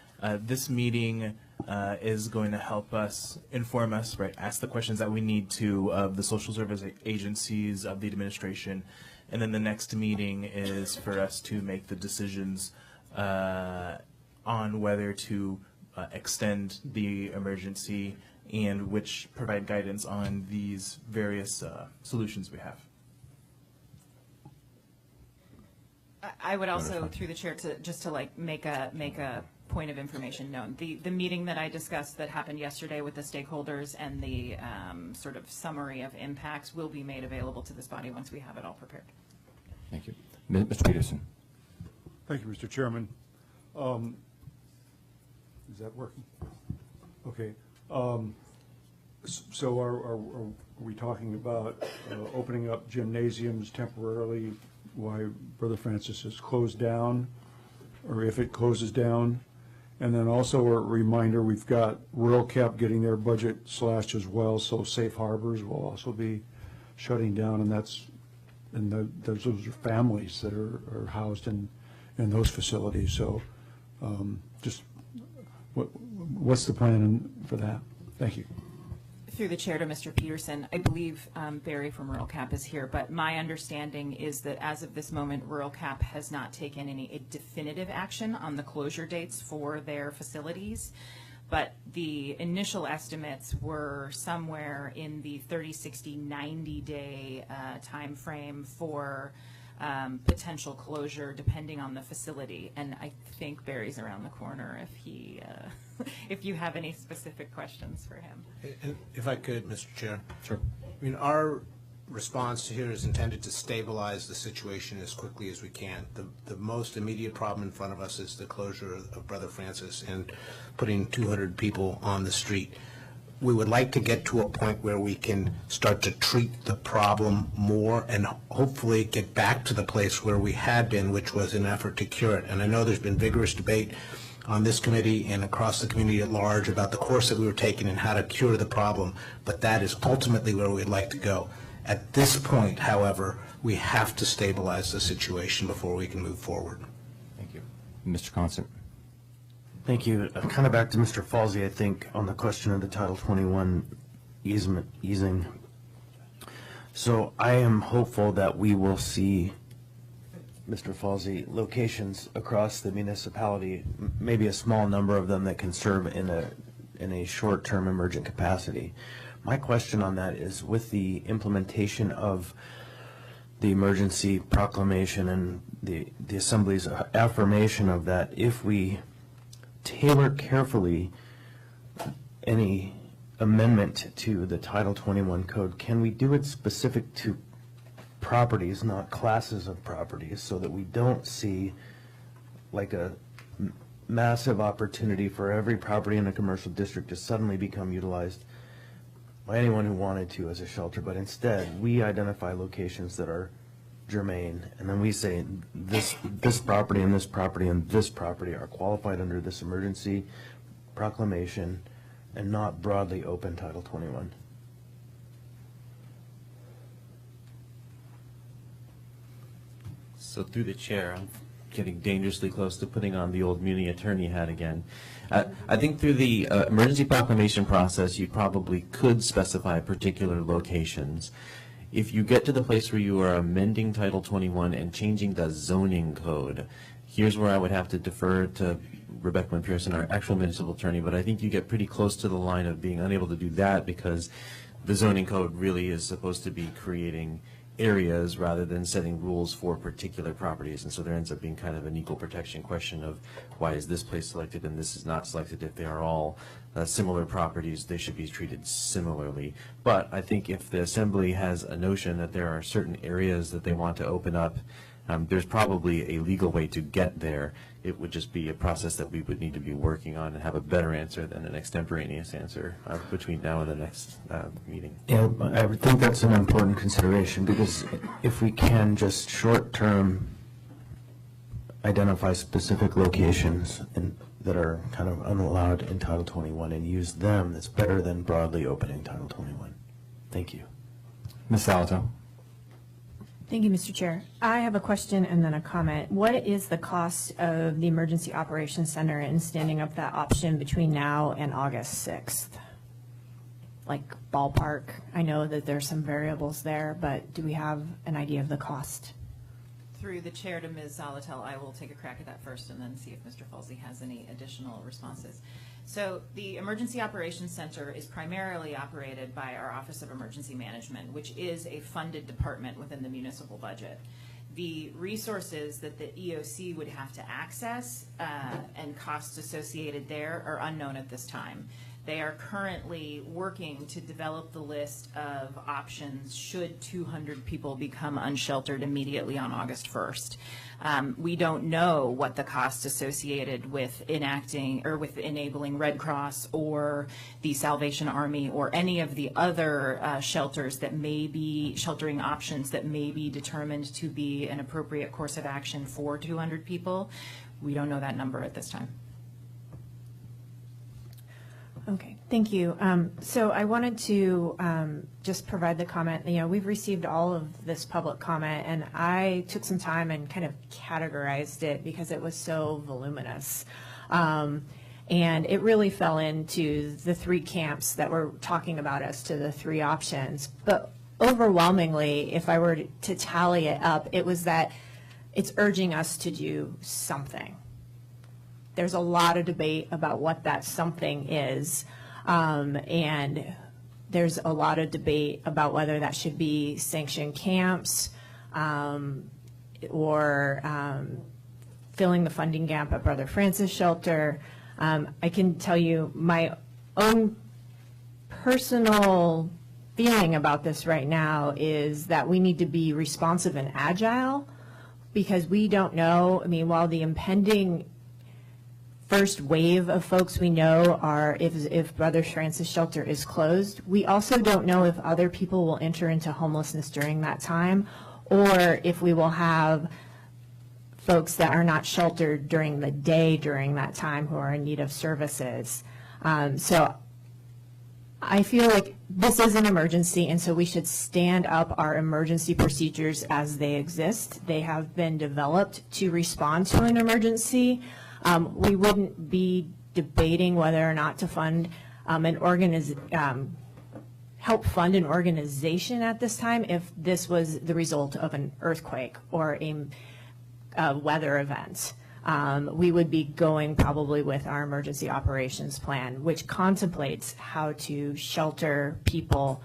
this meeting is going to help us, inform us, right, ask the questions that we need to of the social service agencies, of the administration, and then the next meeting is for us to make the decisions on whether to extend the emergency and which provide guidance on these various solutions we have. I would also, through the chair, to make a point of information known. The meeting that I discussed that happened yesterday with the stakeholders and the sort of summary of impacts will be made available to this body once we have it all prepared. Thank you. Mr. Peterson. Thank you, Mr. Chairman. Is that working? Okay. So are we talking about opening up gymnasiums temporarily while Brother Francis is closed down, or if it closes down? And then also a reminder, we've got Rural Cap getting their budget slashed as well, so Safe Harbors will also be shutting down, and those are families that are housed in those facilities. So just what's the plan for that? Thank you. Through the chair to Mr. Peterson, I believe Barry from Rural Cap is here, but my understanding is that as of this moment, Rural Cap has not taken any definitive action on the closure dates for their facilities, but the initial estimates were somewhere in the 30, 60, 90-day time frame for potential closure depending on the facility. And I think Barry's around the corner if he, if you have any specific questions for him. And if I could, Mr. Chair. Sure. I mean, our response here is intended to stabilize the situation as quickly as we can. The most immediate problem in front of us is the closure of Brother Francis and putting 200 people on the street. We would like to get to a point where we can start to treat the problem more and hopefully get back to the place where we had been, which was an effort to cure it. And I know there's been vigorous debate on this committee and across the community at large about the course that we were taking and how to cure the problem, but that is ultimately where we'd like to go. At this point, however, we have to stabilize the situation before we can move forward. Thank you. Mr. Constant. Thank you. Kind of back to Mr. Falsey, I think, on the question of the Title 21 easing. So I am hopeful that we will see, Mr. Falsey, locations across the municipality, maybe a small number of them that can serve in a short-term emergent capacity. My question on that is, with the implementation of the emergency proclamation and the Assembly's affirmation of that, if we tailor carefully any amendment to the Title 21 code, can we do it specific to properties, not classes of properties, so that we don't see like a massive opportunity for every property in a commercial district to suddenly become utilized by anyone who wanted to as a shelter, but instead we identify locations that are germane, and then we say this property and this property and this property are qualified under this emergency proclamation and not broadly open Title 21. So through the chair, I'm getting dangerously close to putting on the old muni attorney hat again. I think through the emergency proclamation process, you probably could specify particular locations. If you get to the place where you are amending Title 21 and changing the zoning code, here's where I would have to defer to Rebecca McPherson, our actual municipal attorney, but I think you get pretty close to the line of being unable to do that because the zoning code really is supposed to be creating areas rather than setting rules for particular properties. And so there ends up being kind of an equal protection question of why is this place selected and this is not selected. If they are all similar properties, they should be treated similarly. But I think if the assembly has a notion that there are certain areas that they want to open up, there's probably a legal way to get there. It would just be a process that we would need to be working on and have a better answer than an extemporaneous answer between now and the next meeting. Yeah, I would think that's an important consideration, because if we can just short-term identify specific locations that are kind of unallowed in Title 21 and use them, that's better than broadly opening Title 21. Thank you. Ms. Salato. Thank you, Mr. Chair. I have a question and then a comment. What is the cost of the Emergency Operations Center in standing up that option between now and August 6th? Like ballpark? I know that there's some variables there, but do we have an idea of the cost? Through the chair to Ms. Zalatel, I will take a crack at that first and then see if Mr. Falsey has any additional responses. So the Emergency Operations Center is primarily operated by our Office of Emergency Management, which is a funded department within the municipal budget. The resources that the EOC would have to access and costs associated there are unknown at this time. They are currently working to develop the list of options should 200 people become unsheltered immediately on August 1st. We don't know what the costs associated with enacting or with enabling Red Cross or the Salvation Army or any of the other shelters that may be sheltering options that may be determined to be an appropriate course of action for 200 people. We don't know that number at this time. Okay, thank you. So I wanted to just provide the comment. You know, we've received all of this public comment, and I took some time and kind of categorized it because it was so voluminous. And it really fell into the three camps that we're talking about as to the three options. But overwhelmingly, if I were to tally it up, it was that it's urging us to do something. There's a lot of debate about what that something is, and there's a lot of debate about whether that should be sanctioned camps or filling the funding gap at Brother Francis Shelter. I can tell you my own personal feeling about this right now is that we need to be responsive and agile, because we don't know. I mean, while the impending first wave of folks we know are if Brother Francis Shelter is closed, we also don't know if other people will enter into homelessness during that time, or if we will have folks that are not sheltered during the day during that time who are in need of services. So I feel like this is an emergency, and so we should stand up our emergency procedures as they exist. They have been developed to respond to an emergency. We wouldn't be debating whether or not to fund help fund an organization at this time if this was the result of an earthquake or a weather event. We would be going probably with our emergency operations plan, which contemplates how to shelter people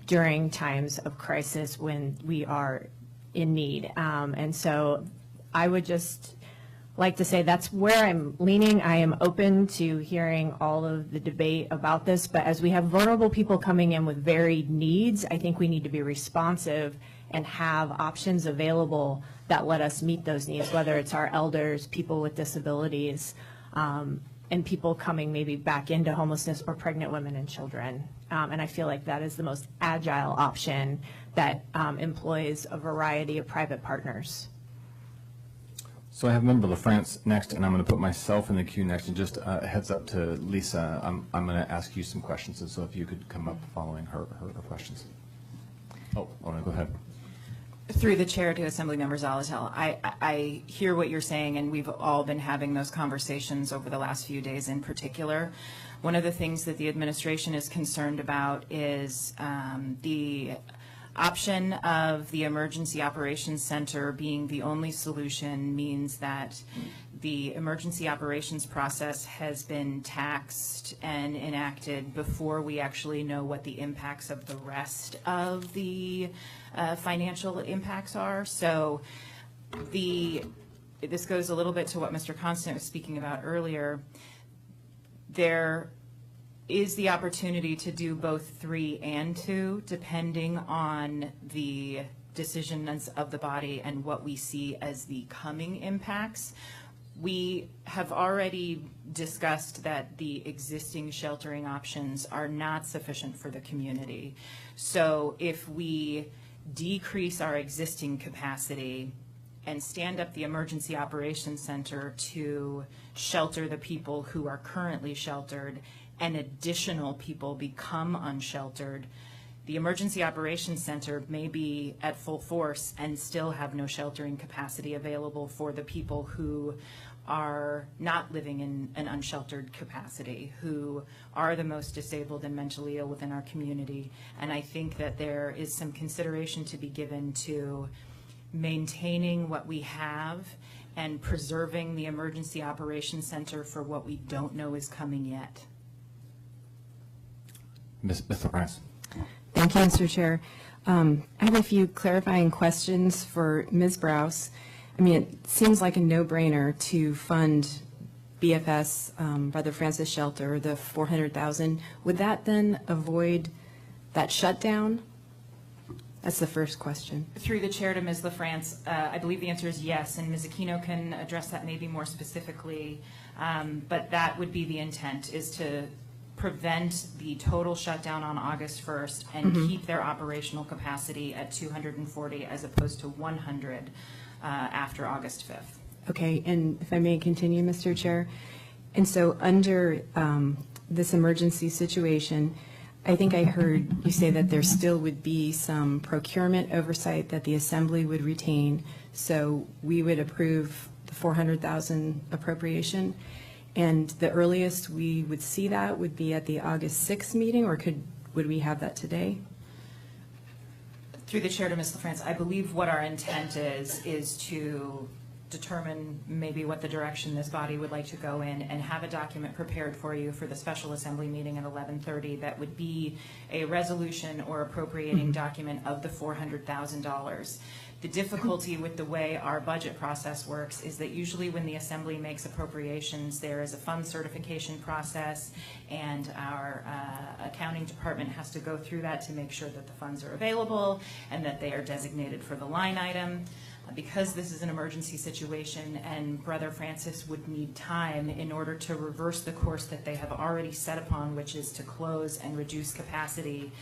during times of crisis when we are in need. And so I would just like to say that's where I'm leaning. I am open to hearing all of the debate about this, but as we have vulnerable people coming in with varied needs, I think we need to be responsive and have options available that let us meet those needs, whether it's our elders, people with disabilities, and people coming maybe back into homelessness, or pregnant women and children. And I feel like that is the most agile option that employs a variety of private partners. So I have Member LaFrance next, and I'm going to put myself in the queue next. And just a heads up to Lisa, I'm going to ask you some questions, and so if you could come up following her questions. Oh, no, go ahead. Through the chair to Assembly Member Zalatel, I hear what you're saying, and we've all been having those conversations over the last few days in particular. One of the things that the administration is concerned about is the option of the Emergency Operations Center being the only solution means that the emergency operations process has been taxed and enacted before we actually know what the impacts of the rest of the financial impacts are. So this goes a little bit to what Mr. Constant was speaking about earlier. There is the opportunity to do both 3 and 2, depending on the decisions of the body and what we see as the coming impacts. We have already discussed that the existing sheltering options are not sufficient for the community. So if we decrease our existing capacity and stand up the Emergency Operations Center to shelter the people who are currently sheltered and additional people become unsheltered, the Emergency Operations Center may be at full force and still have no sheltering capacity available for the people who are not living in an unsheltered capacity, who are the most disabled and mentally ill within our community. And I think that there is some consideration to be given to maintaining what we have and preserving the Emergency Operations Center for what we don't know is coming yet. Ms. LaFrance. Thank you, Mr. Chair. I have a few clarifying questions for Ms. Browse. I mean, it seems like a no-brainer to fund BFS, Brother Francis Shelter, the $400,000. Would that then avoid that shutdown? That's the first question. Through the chair to Ms. LaFrance, I believe the answer is yes, and Ms. Aquino can address that maybe more specifically, but that would be the intent, is to prevent the total shutdown on August 1st and keep their operational capacity at 240 as opposed to 100 after August 5th. Okay, and if I may continue, Mr. Chair. And so under this emergency situation, I think I heard you say that there still would be some procurement oversight that the Assembly would retain, so we would approve the $400,000 appropriation. And the earliest we would see that would be at the August 6th meeting, or would we have that today? Through the chair to Ms. LaFrance, I believe what our intent is to determine maybe what the direction this body would like to go in and have a document prepared for you for the special assembly meeting at 11:30 that would be a resolution or appropriating document of the $400,000. The difficulty with the way our budget process works is that usually when the Assembly makes appropriations, there is a fund certification process, and our accounting department has to go through that to make sure that the funds are available and that they are designated for the line item. Because this is an emergency situation and Brother Francis would need time in order to reverse the course that they have already set upon, which is to close and reduce capacity,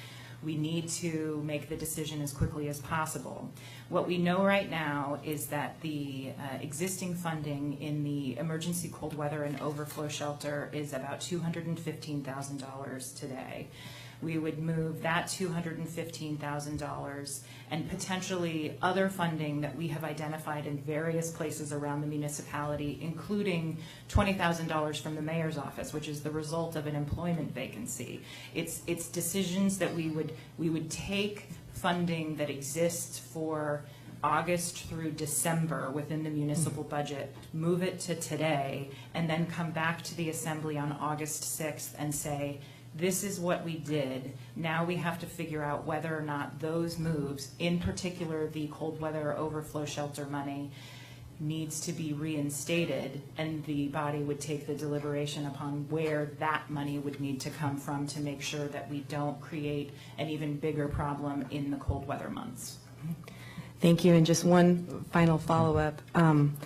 we need to make the decision as quickly as possible. What we know right now is that the existing funding in the emergency cold weather and overflow shelter is about $215,000 today. We would move that $215,000 and potentially other funding that we have identified in various places around the municipality, including $20,000 from the mayor's office, which is the result of an employment vacancy. It's decisions that we would take funding that exists for August through December within the municipal budget, move it to today, and then come back to the Assembly on August 6th and say, this is what we did. Now we have to figure out whether or not those moves, in particular the cold weather overflow shelter money, needs to be reinstated, and the body would take the deliberation upon where that money would need to come from to make sure that we don't create an even bigger problem in the cold weather months. Thank you. And just one final follow-up. I'm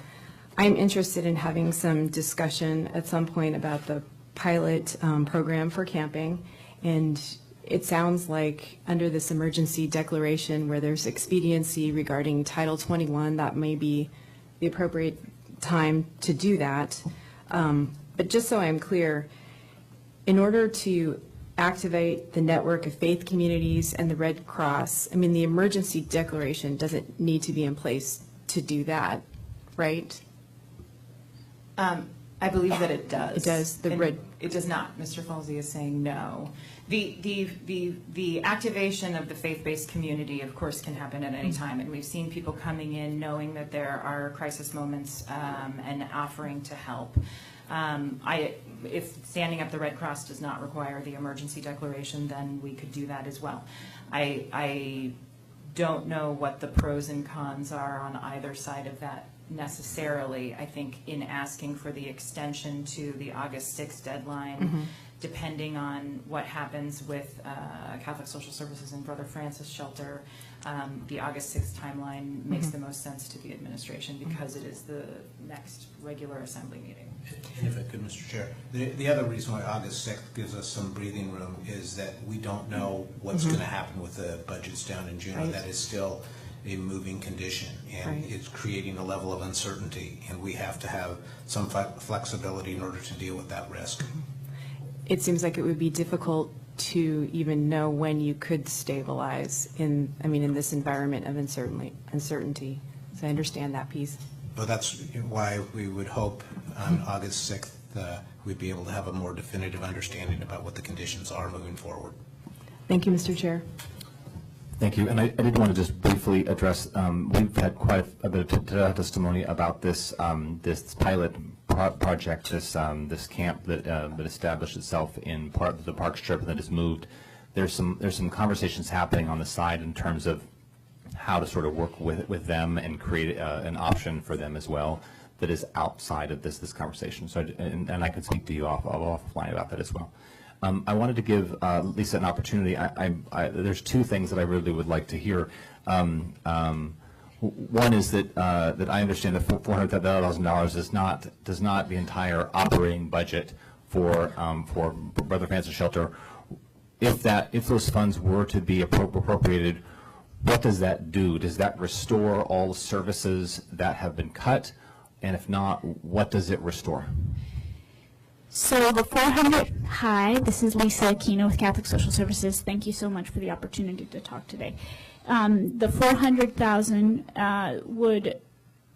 interested in having some discussion at some point about the pilot program for camping, and it sounds like under this emergency declaration where there's expediency regarding Title 21, that may be the appropriate time to do that. But just so I'm clear, in order to activate the network of faith communities and the Red Cross, I mean, the emergency declaration doesn't need to be in place to do that, right? I believe that it does. It does, the And red. It does not. Mr. Falsey is saying no. The activation of the faith-based community, of course, can happen at any time, and we've seen people coming in knowing that there are crisis moments and offering to help. If standing up the Red Cross does not require the emergency declaration, then we could do that as well. I don't know what the pros and cons are on either side of that necessarily. I think in asking for the extension to the August 6th deadline, depending on what happens with Catholic Social Services and Brother Francis Shelter, the August 6th timeline makes the most sense to the administration because it is the next regular assembly meeting. If I could, Mr. Chair, the other reason why August 6th gives us some breathing room is that we don't know what's going to happen with the budgets down in June. Right. That is still a moving condition, and Right. it's creating a level of uncertainty, and we have to have some flexibility in order to deal with that risk. It seems like it would be difficult to even know when you could stabilize in this environment of uncertainty. So I understand that piece. But that's why we would hope on August 6th we'd be able to have a more definitive understanding about what the conditions are moving forward. Thank you, Mr. Chair. Thank you. And I did want to just briefly address, we've had quite a bit of testimony about this this pilot project, this camp that established itself in part of the Park Strip and that has moved. There's some conversations happening on the side in terms of how to sort of work with them and create an option for them as well that is outside of this conversation. So and I can speak to you offline about that as well. I wanted to give Lisa an opportunity. There's two things that I really would like to hear. One is that I understand that $400,000 does not the entire operating budget for Brother Francis Shelter. If those funds were to be appropriated, what does that do? Does that restore all services that have been cut? And if not, what does it restore? So the 400, hi, this is Lisa Aquino with Catholic Social Services. Thank you so much for the opportunity to talk today. The 400,000 would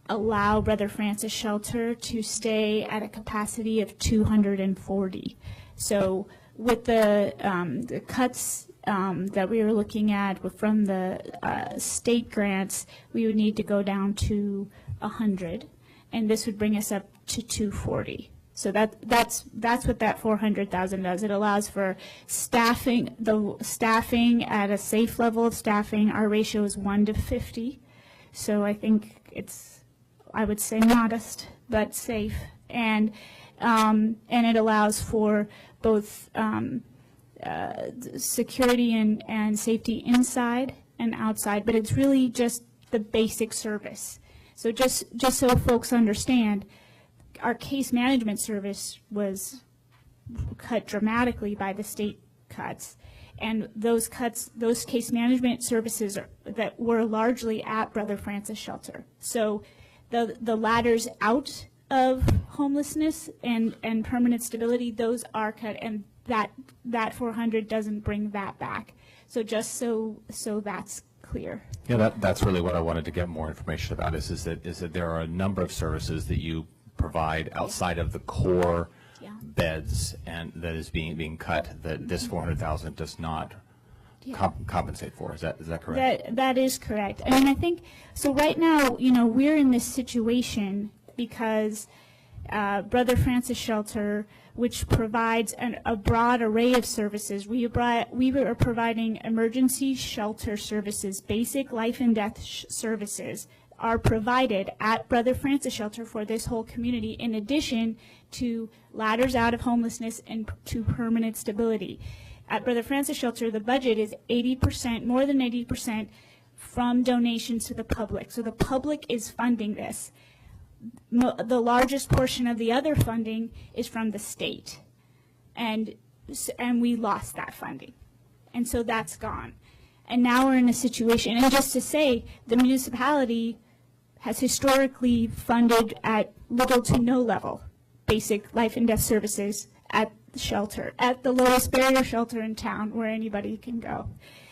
allow Brother Francis Shelter to stay at a capacity of 240. So with the cuts that we were looking at from the state grants, we would need to go down to 100, and this would bring us up to 240. So that's what that 400,000 does. It allows for staffing, the staffing at a safe level of staffing. Our ratio is 1 to 50. So I think it's, I would say modest, but safe. And it allows for both security and safety inside and outside, but it's really just the basic service. So just so folks understand, our case management service was cut dramatically by the state cuts, and those case management services that were largely at Brother Francis Shelter. So the ladders out of homelessness and permanent stability, those are cut, and that 400 doesn't bring that back. So just so that's clear. Yeah, that's really what I wanted to get more information about. Is that there are a number of services that you provide outside of the core beds, and that is being cut, that this 400,000 does not compensate for. Is that correct? That is correct. And I think so. Right now, we're in this situation because Brother Francis Shelter, which provides a broad array of services, we are providing emergency shelter services, basic life and death services are provided at Brother Francis Shelter for this whole community, in addition to ladders out of homelessness and to permanent stability. At Brother Francis Shelter, the budget is 80%, more than 80%, from donations to the public. So the public is funding this. The largest portion of the other funding is from the state, and we lost that funding, and so that's gone. And now we're in a situation, and just to say, the municipality has historically funded at little to no level basic life and death services at the shelter, at the lowest barrier shelter in town where anybody can go.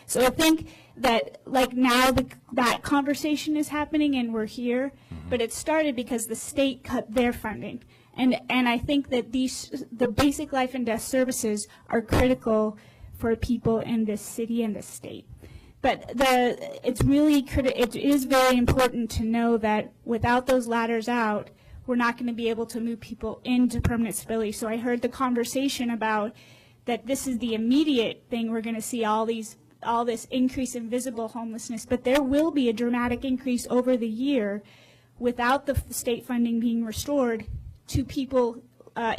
So I think that now that conversation is happening and we're here, but it started because the state cut their funding. And I think that the basic life and death services are critical for people in this city and this state. But it is very important to know that without those ladders out, we're not going to be able to move people into permanent stability. So I heard the conversation about that this is the immediate thing. We're going to see all this increase in visible homelessness, but there will be a dramatic increase over the year without the state funding being restored to people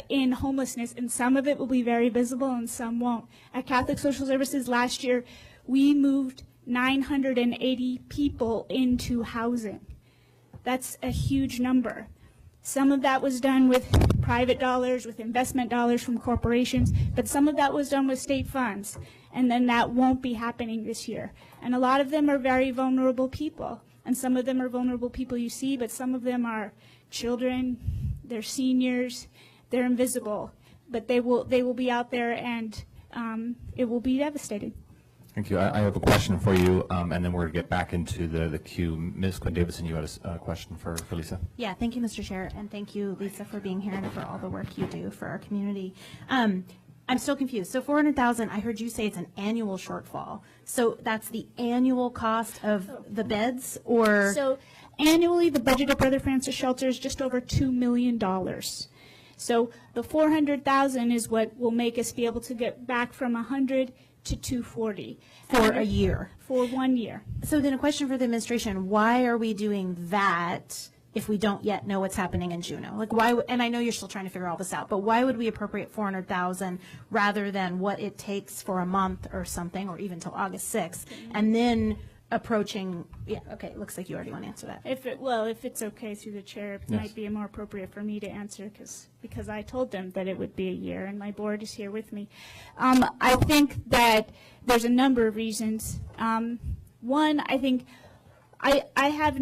in homelessness, and some of it will be very visible and some won't. At Catholic Social Services last year, we moved 980 people into housing. That's a huge number. Some of that was done with private dollars, with investment dollars from corporations, but some of that was done with state funds, and then that won't be happening this year. And a lot of them are very vulnerable people, and some of them are vulnerable people you see, but some of them are children, they're seniors, they're invisible, but they will be out there, and it will be devastating. Thank you. I have a question for you, and then we're going to get back into the queue. Ms. Quinn Davidson, you had a question for Lisa. Yeah, thank you, Mr. Chair, and thank you, Lisa, for being here and for all the work you do for our community. I'm still confused. So 400,000, I heard you say it's an annual shortfall. So that's the annual cost of the beds, or? So annually, the budget of Brother Francis Shelter is just over $2 million. So the 400,000 is what will make us be able to get back from 100 to 240 for a year. For 1 year. So then a question for the administration: why are we doing that if we don't yet know what's happening in Juneau? Like, why? And I know you're still trying to figure all this out, but why would we appropriate 400,000 rather than what it takes for a month or something, or even till August 6th, and then approaching? Yeah, okay. It looks like you already want to answer that. If it's okay through the chair, it might be more appropriate for me to answer because I told them that it would be a year, and my board is here with me. I think that there's a number of reasons. One, I think I have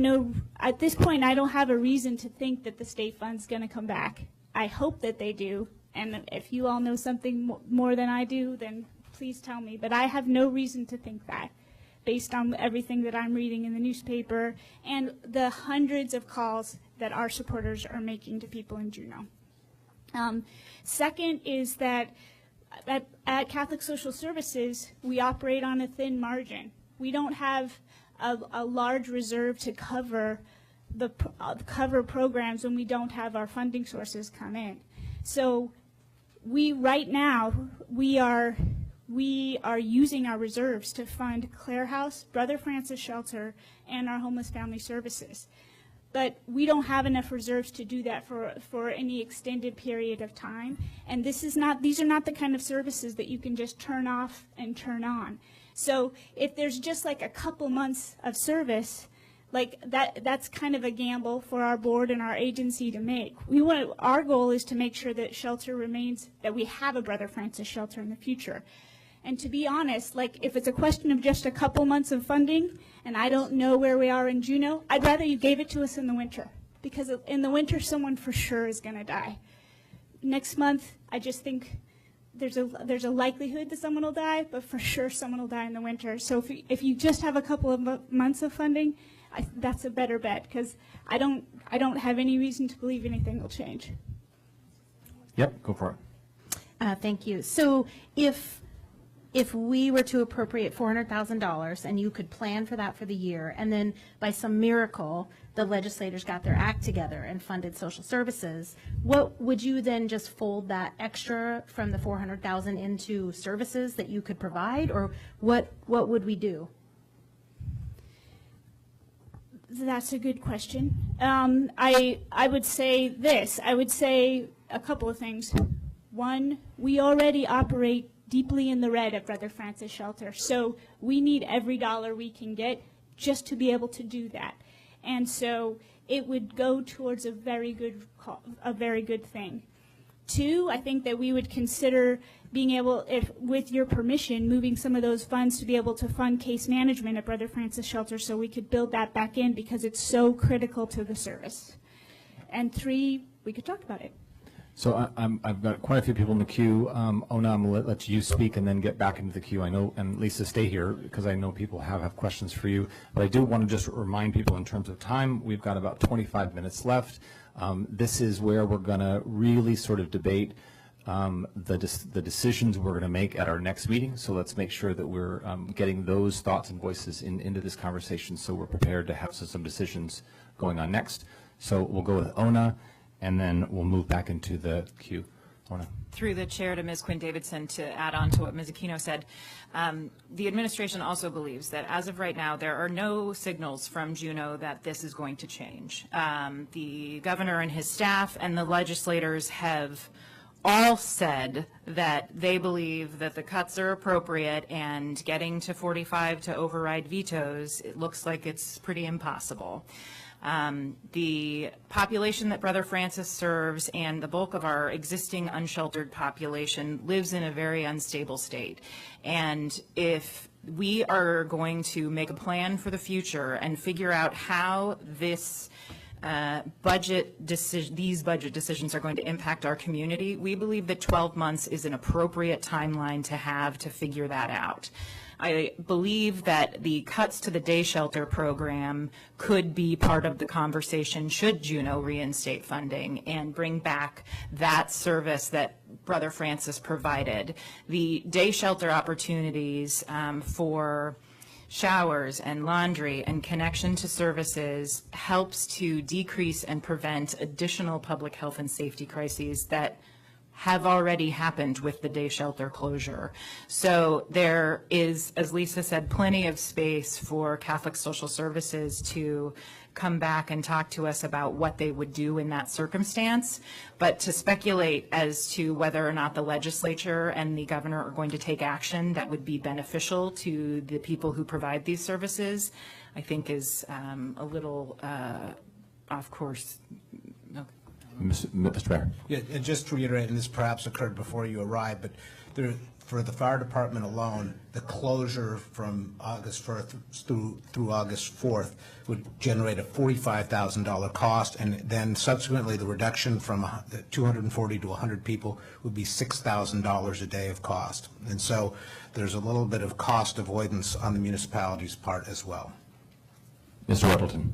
at this point, I don't have a reason to think that the state fund's going to come back. I hope that they do, and if you all know something more than I do, then please tell me. But I have no reason to think that, based on everything that I'm reading in the newspaper and the hundreds of calls that our supporters are making to people in Juneau. Second is that at Catholic Social Services, we operate on a thin margin. We don't have a large reserve to cover programs when we don't have our funding sources come in. So right now we are using our reserves to fund Clare House, Brother Francis Shelter, and our homeless family services. But we don't have enough reserves to do that for any extended period of time. And these are not the kind of services that you can just turn off and turn on. So if there's just like a couple months of service, like that's kind of a gamble for our board and our agency to make. Our goal is to make sure that shelter remains, that we have a Brother Francis Shelter in the future. And to be honest, like, if it's a question of just a couple months of funding and I don't know where we are in Juneau, I'd rather you gave it to us in the winter, because in the winter someone for sure is going to die. Next month, I just think there's a likelihood that someone will die, but for sure someone will die in the winter. So if you just have a couple of months of funding, that's a better bet, because I don't have any reason to believe anything will change. Yep, go for it. Thank you. So if we were to appropriate $400,000 and you could plan for that for the year, and then by some miracle the legislators got their act together and funded social services, what would you then just fold that extra from the 400,000 into services that you could provide, or what would we do? That's a good question. I would say this. I would say a couple of things. One, we already operate deeply in the red at Brother Francis Shelter, so we need every dollar we can get just to be able to do that. And so it would go towards a very good thing. Two, I think that we would consider being able, with your permission, moving some of those funds to be able to fund case management at Brother Francis Shelter, so we could build that back in, because it's so critical to the service. And three, we could talk about it. So I've got quite a few people in the queue. Ona, I'm going to let you speak and then get back into the queue. I know, and Lisa, stay here, because I know people have questions for you. But I do want to just remind people in terms of time, we've got about 25 minutes left. This is where we're going to really sort of debate the decisions we're going to make at our next meeting. So let's make sure that we're getting those thoughts and voices into this conversation so we're prepared to have some decisions going on next. So we'll go with Ona, and then we'll move back into the queue. Ona. Through the chair to Ms. Quinn Davidson, to add on to what Ms. Aquino said, the administration also believes that as of right now, there are no signals from Juneau that this is going to change. The governor and his staff and the legislators have all said that they believe that the cuts are appropriate, and getting to 45 to override vetoes, it looks like it's pretty impossible. The population that Brother Francis serves and the bulk of our existing unsheltered population lives in a very unstable state. And if we are going to make a plan for the future and figure out how this these budget decisions are going to impact our community, we believe that 12 months is an appropriate timeline to have to figure that out. I believe that the cuts to the day shelter program could be part of the conversation should Juneau reinstate funding and bring back that service that Brother Francis provided. The day shelter opportunities for showers and laundry and connection to services helps to decrease and prevent additional public health and safety crises that have already happened with the day shelter closure. So there is, as Lisa said, plenty of space for Catholic Social Services to come back and talk to us about what they would do in that circumstance. But to speculate as to whether or not the legislature and the governor are going to take action that would be beneficial to the people who provide these services, I think is a little off course. Mr. Mayor. Yeah, and just to reiterate, and this perhaps occurred before you arrived, but there, for the fire department alone, the closure from August 1st through August 4th would generate a $45,000 cost, and then subsequently the reduction from 240 to 100 people would be $6,000 a day of cost. And so there's a little bit of cost avoidance on the municipality's part as well. Mr. Weddleton.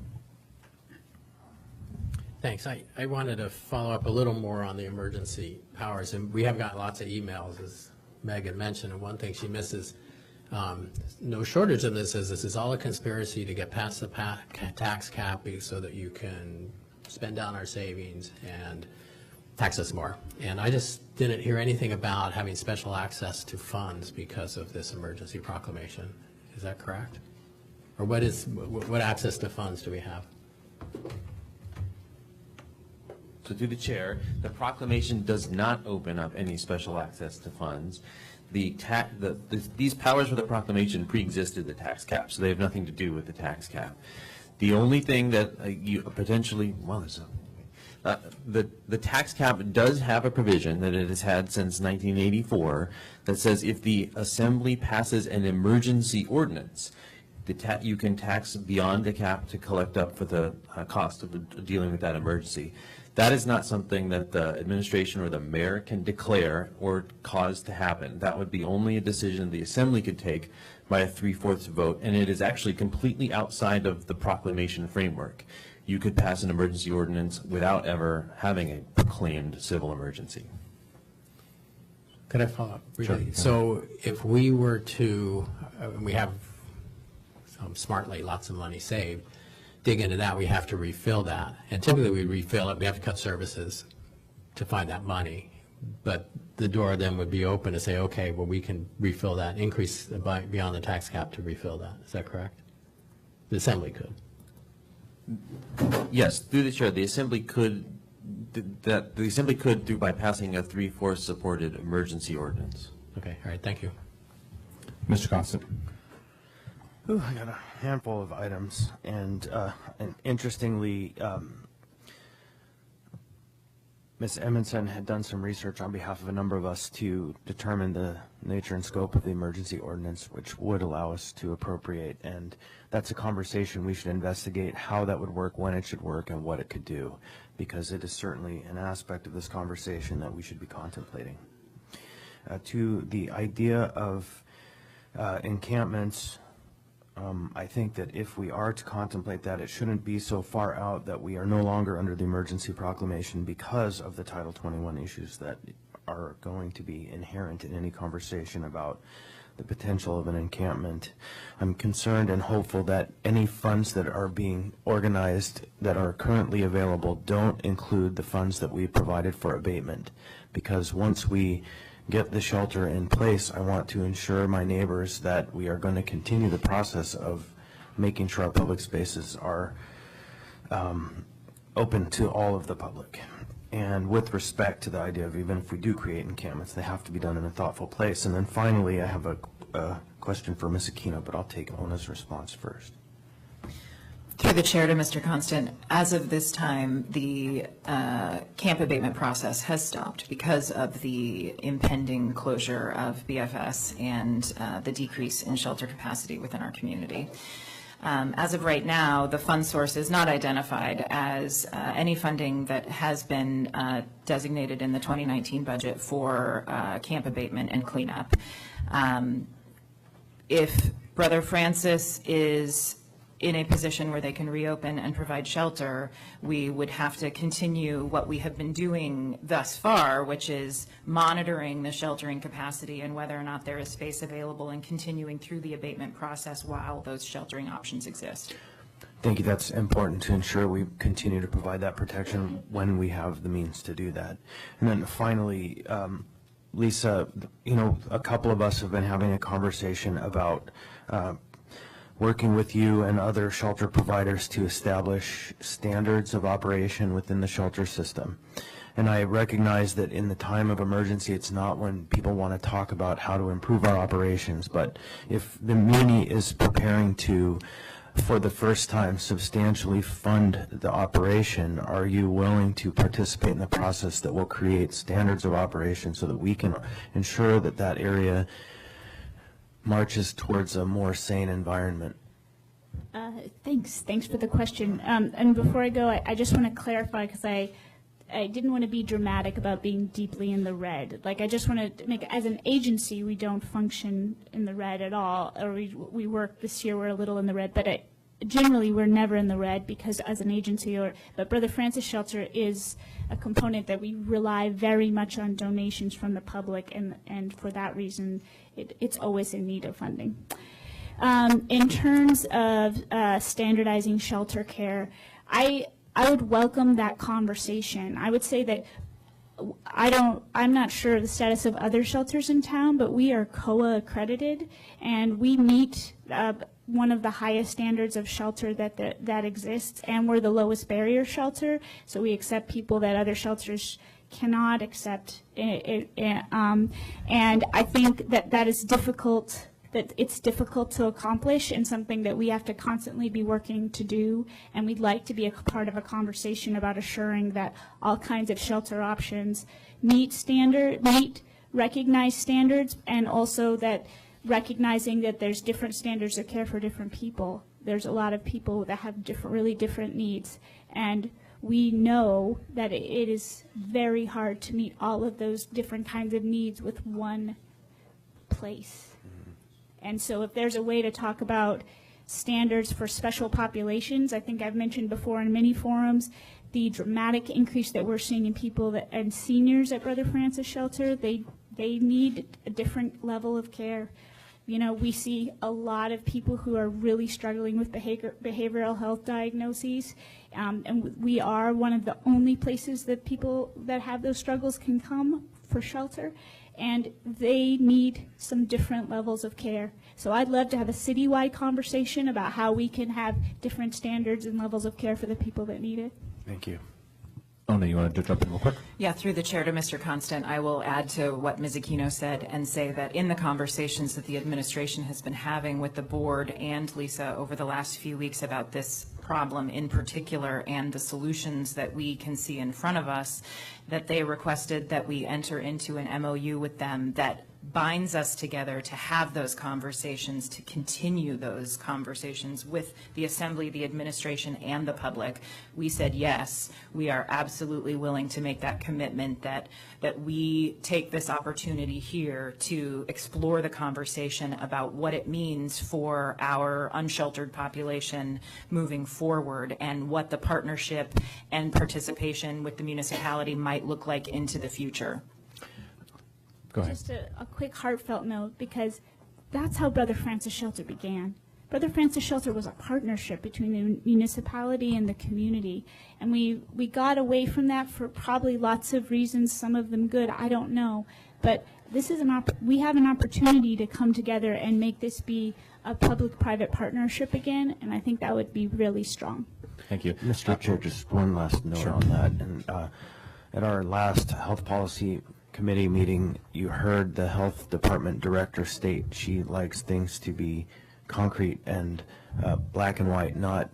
Thanks. I wanted to follow up a little more on the emergency powers, and we have got lots of emails, as Megan mentioned, and one thing she misses, no shortage of this, is this is all a conspiracy to get past the tax cap so that you can spend down our savings and tax us more. And I just didn't hear anything about having special access to funds because of this emergency proclamation. Is that correct? Or what access to funds do we have? So through the chair, the proclamation does not open up any special access to funds. These powers for the proclamation pre-existed the tax cap, so they have nothing to do with the tax cap. The only thing that you potentially, the tax cap does have a provision that it has had since 1984 that says if the Assembly passes an emergency ordinance, you can tax beyond the cap to collect up for the cost of dealing with that emergency. That is not something that the administration or the mayor can declare or cause to happen. That would be only a decision the Assembly could take by a 3/4 vote, and it is actually completely outside of the proclamation framework. You could pass an emergency ordinance without ever having a proclaimed civil emergency. Could I follow up? Really? Sure. So if we were to, we have smartly lots of money saved, dig into that, we have to refill that. And typically we refill it, we have to cut services to find that money. But the door then would be open to say, okay, well, we can refill that, increase beyond the tax cap to refill that. Is that correct? The Assembly could. Yes, through the chair, the Assembly could, by passing a 3/4 supported emergency ordinance. Okay, all right, thank you. Mr. Constant. Ooh, I got a handful of items, and interestingly, Ms. Edmondson had done some research on behalf of a number of us to determine the nature and scope of the emergency ordinance, which would allow us to appropriate, and that's a conversation we should investigate how that would work, when it should work, and what it could do, because it is certainly an aspect of this conversation that we should be contemplating. To the idea of encampments I think that if we are to contemplate that, it shouldn't be so far out that we are no longer under the emergency proclamation because of the Title 21 issues that are going to be inherent in any conversation about the potential of an encampment. I'm concerned and hopeful that any funds that are being organized that are currently available don't include the funds that we provided for abatement, because once we get the shelter in place, I want to ensure my neighbors that we are going to continue the process of making sure our public spaces are open to all of the public. And with respect to the idea of even if we do create encampments, they have to be done in a thoughtful place. And then finally, I have a question for Ms. Aquino, but I'll take Ona's response first. Through the chair to Mr. Constant, as of this time, the camp abatement process has stopped because of the impending closure of BFS and the decrease in shelter capacity within our community. As of right now, the fund source is not identified as any funding that has been designated in the 2019 budget for camp abatement and cleanup. If Brother Francis is in a position where they can reopen and provide shelter, we would have to continue what we have been doing thus far, which is monitoring the sheltering capacity and whether or not there is space available and continuing through the abatement process while those sheltering options exist. Thank you. That's important to ensure we continue to provide that protection when we have the means to do that. And then finally, Lisa, you know, a couple of us have been having a conversation about working with you and other shelter providers to establish standards of operation within the shelter system. And I recognize that in the time of emergency, it's not when people want to talk about how to improve our operations, but if the Muni is preparing to, for the first time, substantially fund the operation, are you willing to participate in the process that will create standards of operation so that we can ensure that that area marches towards a more sane environment? Thanks for the question. And before I go, I just want to clarify, because I didn't want to be dramatic about being deeply in the red. Like, I just want to make, as an agency, we don't function in the red at all. Or we work this year, we're a little in the red, but generally we're never in the red because as an agency, but Brother Francis Shelter is a component that we rely very much on donations from the public, and for that reason, it's always in need of funding. In terms of standardizing shelter care, I would welcome that conversation. I would say that I'm not sure of the status of other shelters in town, but we are COA accredited, and we meet one of the highest standards of shelter that exists, and we're the lowest barrier shelter, so we accept people that other shelters cannot accept. And I think that is difficult, that it's difficult to accomplish, and something that we have to constantly be working to do, and we'd like to be a part of a conversation about assuring that all kinds of shelter options meet recognized standards, and also that recognizing that there's different standards of care for different people. There's a lot of people that have really different needs, and we know that it is very hard to meet all of those different kinds of needs with one place. And so if there's a way to talk about standards for special populations, I think I've mentioned before in many forums, the dramatic increase that we're seeing in people and seniors at Brother Francis Shelter, they need a different level of care. You know, we see a lot of people who are really struggling with behavioral health diagnoses, and we are one of the only places that people that have those struggles can come for shelter, and they need some different levels of care. So I'd love to have a citywide conversation about how we can have different standards and levels of care for the people that need it. Thank you. Ona, you want to jump in real quick? Yeah, through the chair to Mr. Constant, I will add to what Ms. Aquino said and say that in the conversations that the administration has been having with the board and Lisa over the last few weeks about this problem in particular and the solutions that we can see in front of us, that they requested that we enter into an MOU with them that binds us together to have those conversations, to continue those conversations with the Assembly, the administration, and the public, we said, yes, we are absolutely willing to make that commitment that we take this opportunity here to explore the conversation about what it means for our unsheltered population moving forward and what the partnership and participation with the municipality might look like into the future. Go ahead. Just a quick heartfelt note, because that's how Brother Francis Shelter began. Brother Francis Shelter was a partnership between the municipality and the community, and we got away from that for probably lots of reasons, some of them good, I don't know. But this is we have an opportunity to come together and make this be a public-private partnership again, and I think that would be really strong. Thank you. Mr. Chair, just one last note on that. And at our last health policy committee meeting, you heard the health department director state she likes things to be concrete and black and white, not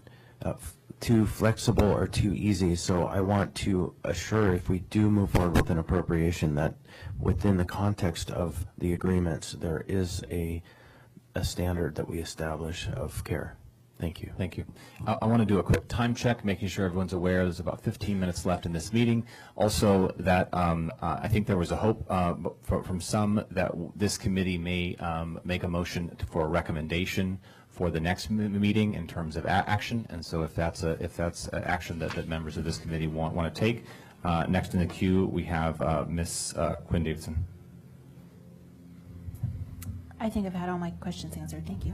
too flexible or too easy. So I want to assure, if we do move forward with an appropriation, that within the context of the agreements, there is a standard that we establish of care. Thank you. Thank you. I want to do a quick time check, making sure everyone's aware there's about 15 minutes left in this meeting. Also, that I think there was a hope from some that this committee may make a motion for a recommendation for the next meeting in terms of action. And so if that's action that members of this committee want to take, next in the queue we have Ms. Quinn Davidson. I think I've had all my questions answered. Thank you.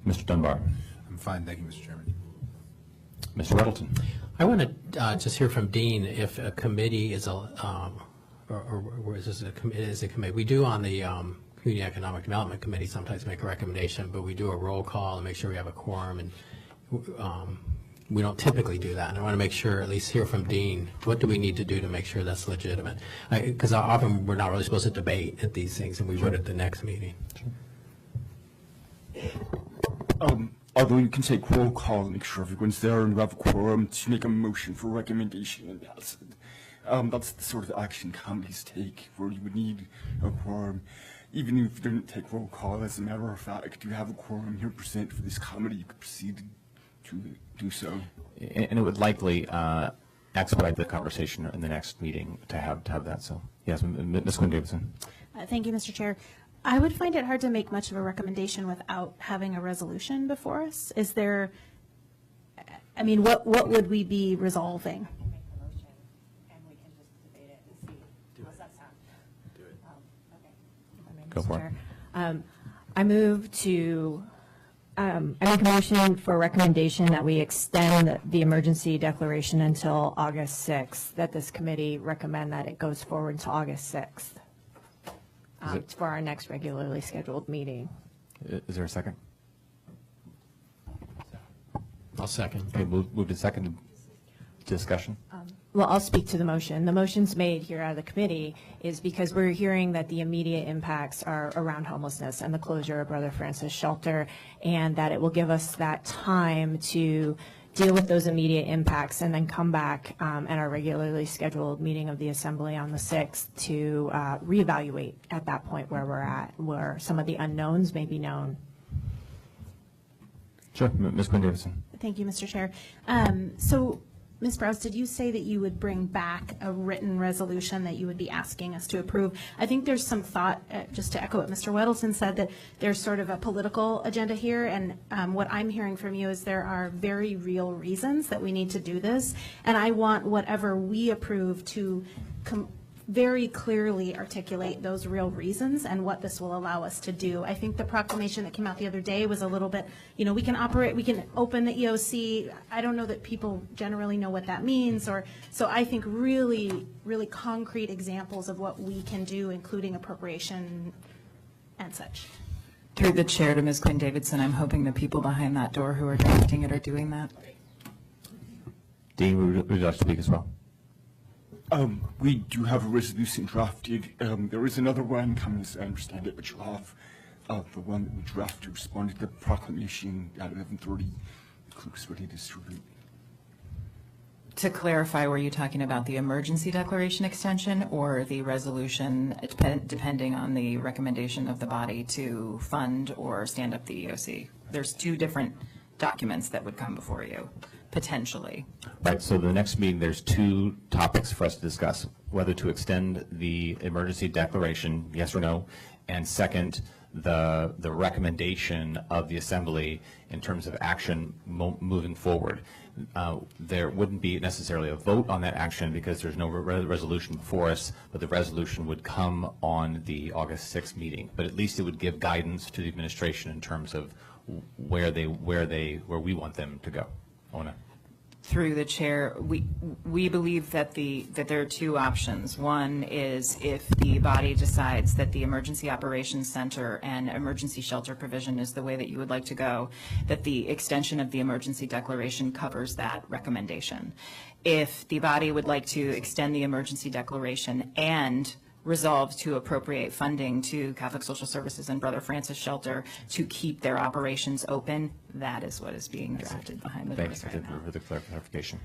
Mr. Dunbar. I'm fine, thank you, Mr. Chairman. Mr. Weddleton. I want to just hear from Dean if a committee is or is this a committee? We do on the Community Economic Development Committee sometimes make a recommendation, but we do a roll call and make sure we have a quorum, and we don't typically do that. And I want to make sure, at least hear from Dean, what do we need to do to make sure that's legitimate? Because often we're not really supposed to debate at these things, and we would at the next meeting. Although you can take roll call and make sure everyone's there and we have a quorum to make a motion for recommendation and pass it. That's the sort of action committees take, where you would need a quorum. Even if you didn't take roll call, as a matter of fact, you have a quorum here present for this committee, you could proceed to do so. And it would likely expedite the conversation in the next meeting to have that. So, yes, Ms. Quinn Davidson. Thank you, Mr. Chair. I would find it hard to make much of a recommendation without having a resolution before us. Is there, I mean, what would we be resolving? Go for it. I move to, I make a motion for a recommendation that we extend the emergency declaration until August 6th, that this committee recommend that it goes forward until August 6th for our next regularly scheduled meeting. Is there a second? I'll second. Okay, moved to second. Discussion? Well, I'll speak to the motion. The motion's made here out of the committee is because we're hearing that the immediate impacts are around homelessness and the closure of Brother Francis Shelter, and that it will give us that time to deal with those immediate impacts and then come back at our regularly scheduled meeting of the Assembly on the 6th to reevaluate at that point where we're at, where some of the unknowns may be known. Sure. Ms. Quinn Davidson. Thank you, Mr. Chair. So, Ms. Browse, did you say that you would bring back a written resolution that you would be asking us to approve? I think there's some thought, just to echo what Mr. Weddleton said, that there's sort of a political agenda here, and what I'm hearing from you is there are very real reasons that we need to do this, and I want whatever we approve to very clearly articulate those real reasons and what this will allow us to do. I think the proclamation that came out the other day was a little bit, we can open the EOC. I don't know that people generally know what that means, so I think really, really concrete examples of what we can do, including appropriation and such. Through the chair to Ms. Quinn Davidson, I'm hoping the people behind that door who are drafting it are doing that. Dean, would you like to speak as well? We do have a resolution drafted. There is another one coming, as I understand it, but you'll have the one that we drafted responded to the proclamation at 11:30. Clerk's ready to distribute. To clarify, were you talking about the emergency declaration extension or the resolution, depending on the recommendation of the body to fund or stand up the EOC? There's two different documents that would come before you, potentially. Right, so the next meeting, there's two topics for us to discuss, whether to extend the emergency declaration, yes or no, and second, the recommendation of the Assembly in terms of action moving forward. There wouldn't be necessarily a vote on that action because there's no resolution before us, but the resolution would come on the August 6th meeting. But at least it would give guidance to the administration in terms of where we want them to go. Ona. Through the chair, we believe that there are two options. One is if the body decides that the Emergency Operations Center and emergency shelter provision is the way that you would like to go, that the extension of the emergency declaration covers that recommendation. If the body would like to extend the emergency declaration and resolve to appropriate funding to Catholic Social Services and Brother Francis Shelter to keep their operations open, that is what is being drafted behind the doors right now. Thanks for the clarification.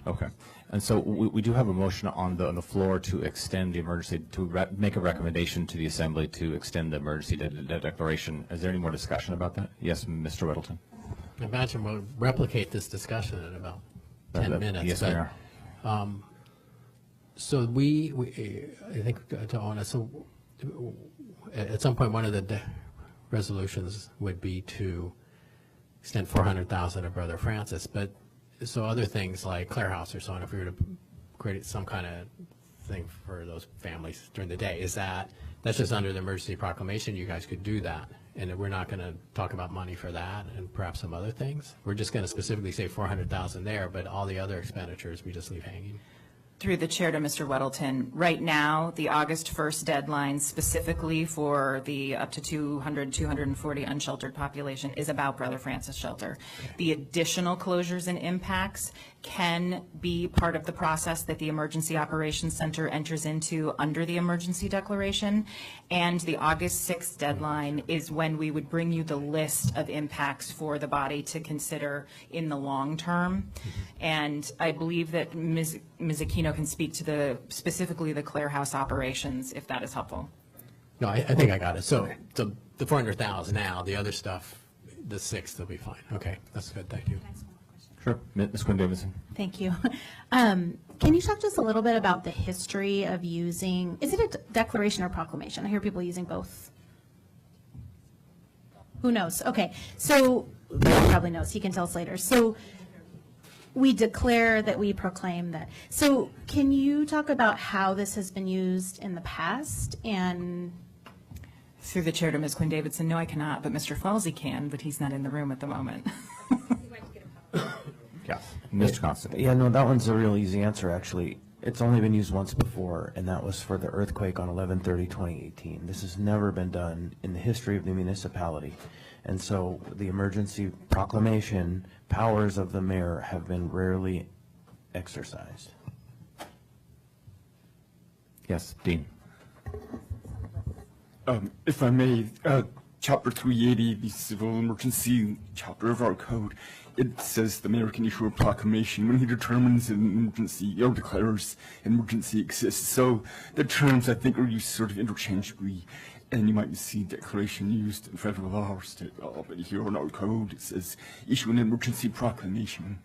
Okay, and so we do have a motion on the floor to extend the emergency, to make a recommendation to the Assembly to extend the emergency declaration. Is there any more discussion about that? Yes, Mr. Whittleton. I imagine we'll replicate this discussion in about 10 minutes. Yes, we are. So I think, to Ona, so at some point, one of the resolutions would be to extend $400,000 to Brother Francis, but so other things like Clare House or so on, if we were to create some kind of thing for those families during the day, that's just under the emergency proclamation, you guys could do that, and we're not going to talk about money for that and perhaps some other things. We're just going to specifically say $400,000 there, but all the other expenditures we just leave hanging. Through the chair to Mr. Weddleton, right now, the August 1st deadline specifically for the up to 240 unsheltered population is about Brother Francis Shelter. The additional closures and impacts can be part of the process that the Emergency Operations Center enters into under the emergency declaration, and the August 6th deadline is when we would bring you the list of impacts for the body to consider in the long term. And I believe that Ms. Aquino can speak to specifically the Clare House operations, if that is helpful. No, I think I got it. So the 400,000 now, the other stuff, the 6th will be fine. Okay, that's good. Thank you. Sure, Ms. Quinn Davidson. Thank you. Can you talk just a little bit about the history of using, is it a declaration or proclamation? I hear people using both. Who knows? Okay, so Bill probably knows. He can tell us later. So we declare that we proclaim that. So can you talk about how this has been used in the past and? Through the chair to Ms. Quinn Davidson, no, I cannot, but Mr. Falsey can, but he's not in the room at the moment. Yeah, Mr. Constant. Yeah, no, that one's a real easy answer, actually. It's only been used once before, and that was for the earthquake on 11/30/2018. This has never been done in the history of the municipality. And so the emergency proclamation powers of the mayor have been rarely exercised. Yes, Dean. If I may, Chapter 380, the Civil Emergency Chapter of our Code, it says the mayor can issue a proclamation when he determines an emergency or declares an emergency exists. So the terms, I think, are used sort of interchangeably, and you might see declaration used in federal law or state law, but here in our code it says issue an emergency proclamation.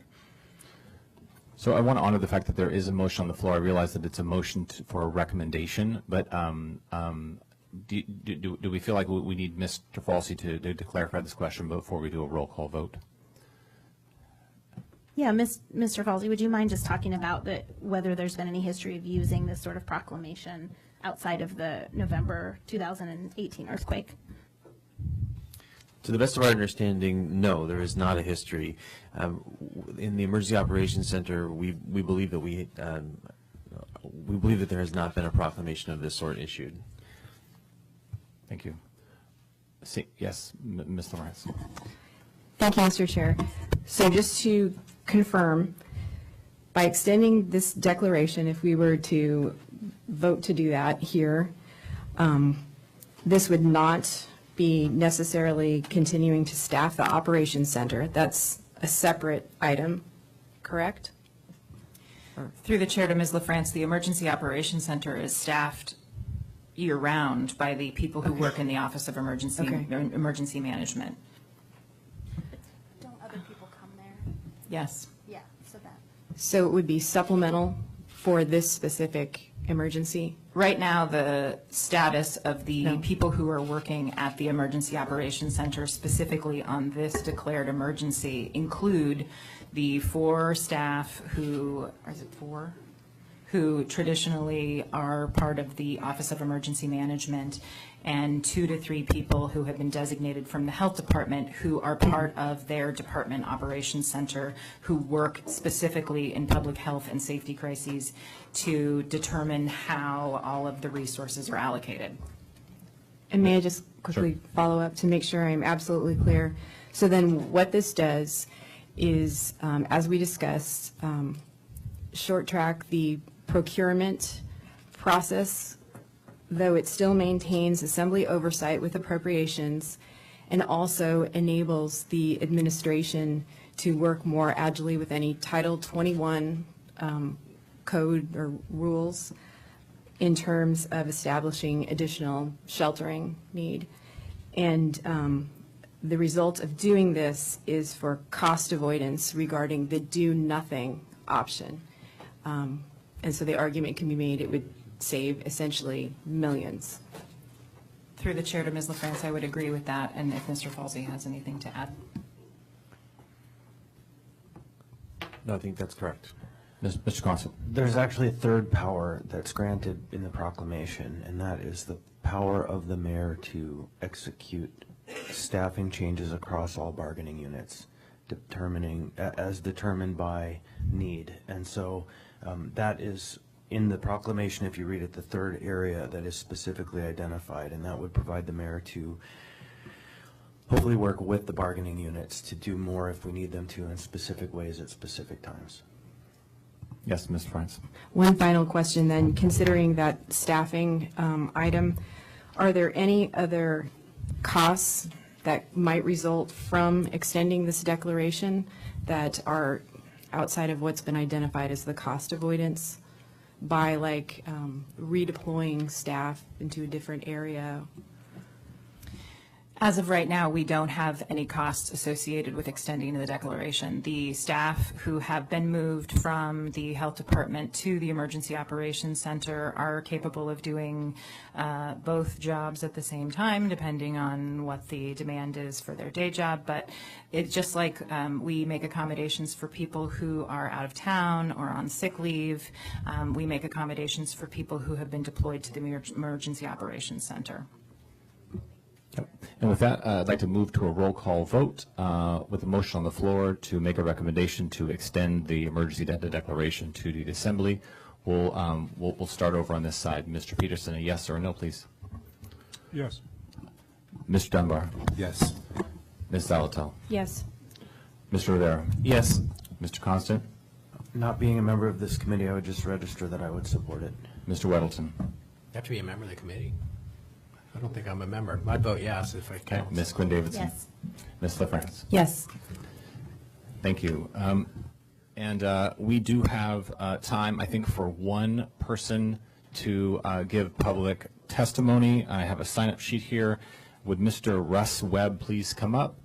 So I want to honor the fact that there is a motion on the floor. I realize that it's a motion for a recommendation, but do we feel like we need Mr. Falsey to clarify this question before we do a roll call vote? Yeah, Mr. Falsey, would you mind just talking about whether there's been any history of using this sort of proclamation outside of the November 2018 earthquake? To the best of our understanding, no, there is not a history. In the Emergency Operations Center, we believe that we believe that there has not been a proclamation of this sort issued. Thank you. Yes, Ms. Lawrence. Thank you, Mr. Chair. So just to confirm, by extending this declaration, if we were to vote to do that here, this would not be necessarily continuing to staff the operations center. That's a separate item, correct? Through the chair to Ms. LaFrance, the Emergency Operations Center is staffed year-round by the people who work in the Office of Emergency Management. Don't other people come there? Yes. Yeah, so that. So it would be supplemental for this specific emergency? Right now, the status of the people who are working at the Emergency Operations Center specifically on this declared emergency include the 4 staff who, or is it 4? Who traditionally are part of the Office of Emergency Management, and 2 to 3 people who have been designated from the Health Department who are part of their Department Operations Center, who work specifically in public health and safety crises to determine how all of the resources are allocated. And may I just quickly follow up to make sure I'm absolutely clear? So then what this does is, as we discussed, short track the procurement process, though it still maintains assembly oversight with appropriations, and also enables the administration to work more agilely with any Title 21 code or rules in terms of establishing additional sheltering need. And the result of doing this is for cost avoidance regarding the do nothing option. And so the argument can be made it would save essentially millions. Through the chair to Ms. LaFrance, I would agree with that, and if Mr. Falsey has anything to add. No, I think that's correct. Mr. Constant. There's actually a third power that's granted in the proclamation, and that is the power of the mayor to execute staffing changes across all bargaining units, as determined by need. And so that is in the proclamation, if you read it, the third area that is specifically identified, and that would provide the mayor to hopefully work with the bargaining units to do more if we need them to in specific ways at specific times. Yes, Ms. France. One final question then, considering that staffing item, are there any other costs that might result from extending this declaration that are outside of what's been identified as the cost avoidance by like redeploying staff into a different area? As of right now, we don't have any costs associated with extending the declaration. The staff who have been moved from the Health Department to the Emergency Operations Center are capable of doing both jobs at the same time, depending on what the demand is for their day job. But it's just like we make accommodations for people who are out of town or on sick leave. We make accommodations for people who have been deployed to the Emergency Operations Center. Yep. And with that, I'd like to move to a roll call vote with a motion on the floor to make a recommendation to extend the emergency declaration to the assembly. We'll start over on this side. Mr. Peterson, a yes or a no, please. Yes. Mr. Dunbar. Yes. Ms. Zalatel. Yes. Mr. Rivera. Yes. Mr. Constant. Not being a member of this committee, I would just register that I would support it. Mr. Weddleton. You have to be a member of the committee. I don't think I'm a member. I'd vote yes if I Okay. can. Ms. Quinn Davidson. Yes. Ms. LaFrance. Yes. Thank you. And we do have time, I think, for one person to give public testimony. I have a sign-up sheet here. Would Mr. Russ Webb please come up?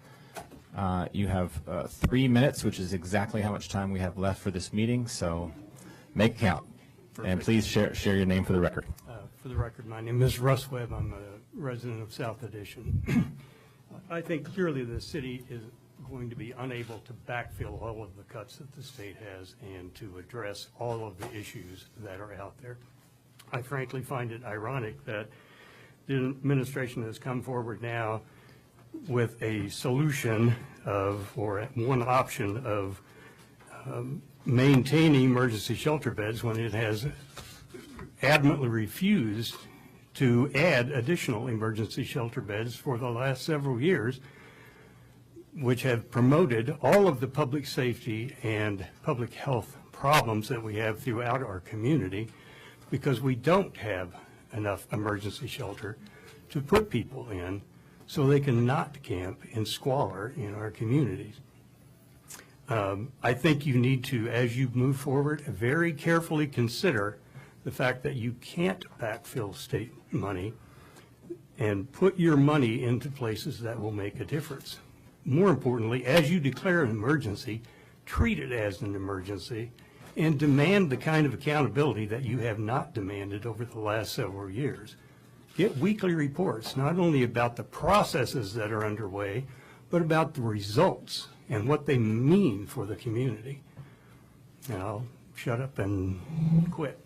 You have 3 minutes, which is exactly how much time we have left for this meeting, so make it count. And please share your name for the record. For the record, my name is Russ Webb. I'm a resident of South Addition. I think clearly the city is going to be unable to backfill all of the cuts that the state has and to address all of the issues that are out there. I frankly find it ironic that the administration has come forward now with a solution of, or one option of maintaining emergency shelter beds when it has adamantly refused to add additional emergency shelter beds for the last several years, which have promoted all of the public safety and public health problems that we have throughout our community, because we don't have enough emergency shelter to put people in so they can not camp in squalor in our communities. I think you need to, as you move forward, very carefully consider the fact that you can't backfill state money and put your money into places that will make a difference. More importantly, as you declare an emergency, treat it as an emergency and demand the kind of accountability that you have not demanded over the last several years. Get weekly reports, not only about the processes that are underway, but about the results and what they mean for the community. And I'll shut up and quit.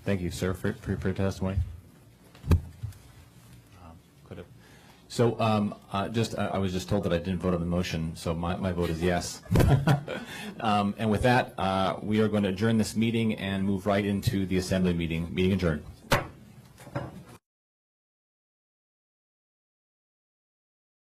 Thank you, sir, for your testimony. Could have. So I was just told that I didn't vote on the motion, so my vote is yes. And with that, we are going to adjourn this meeting and move right into the assembly meeting. Meeting adjourned.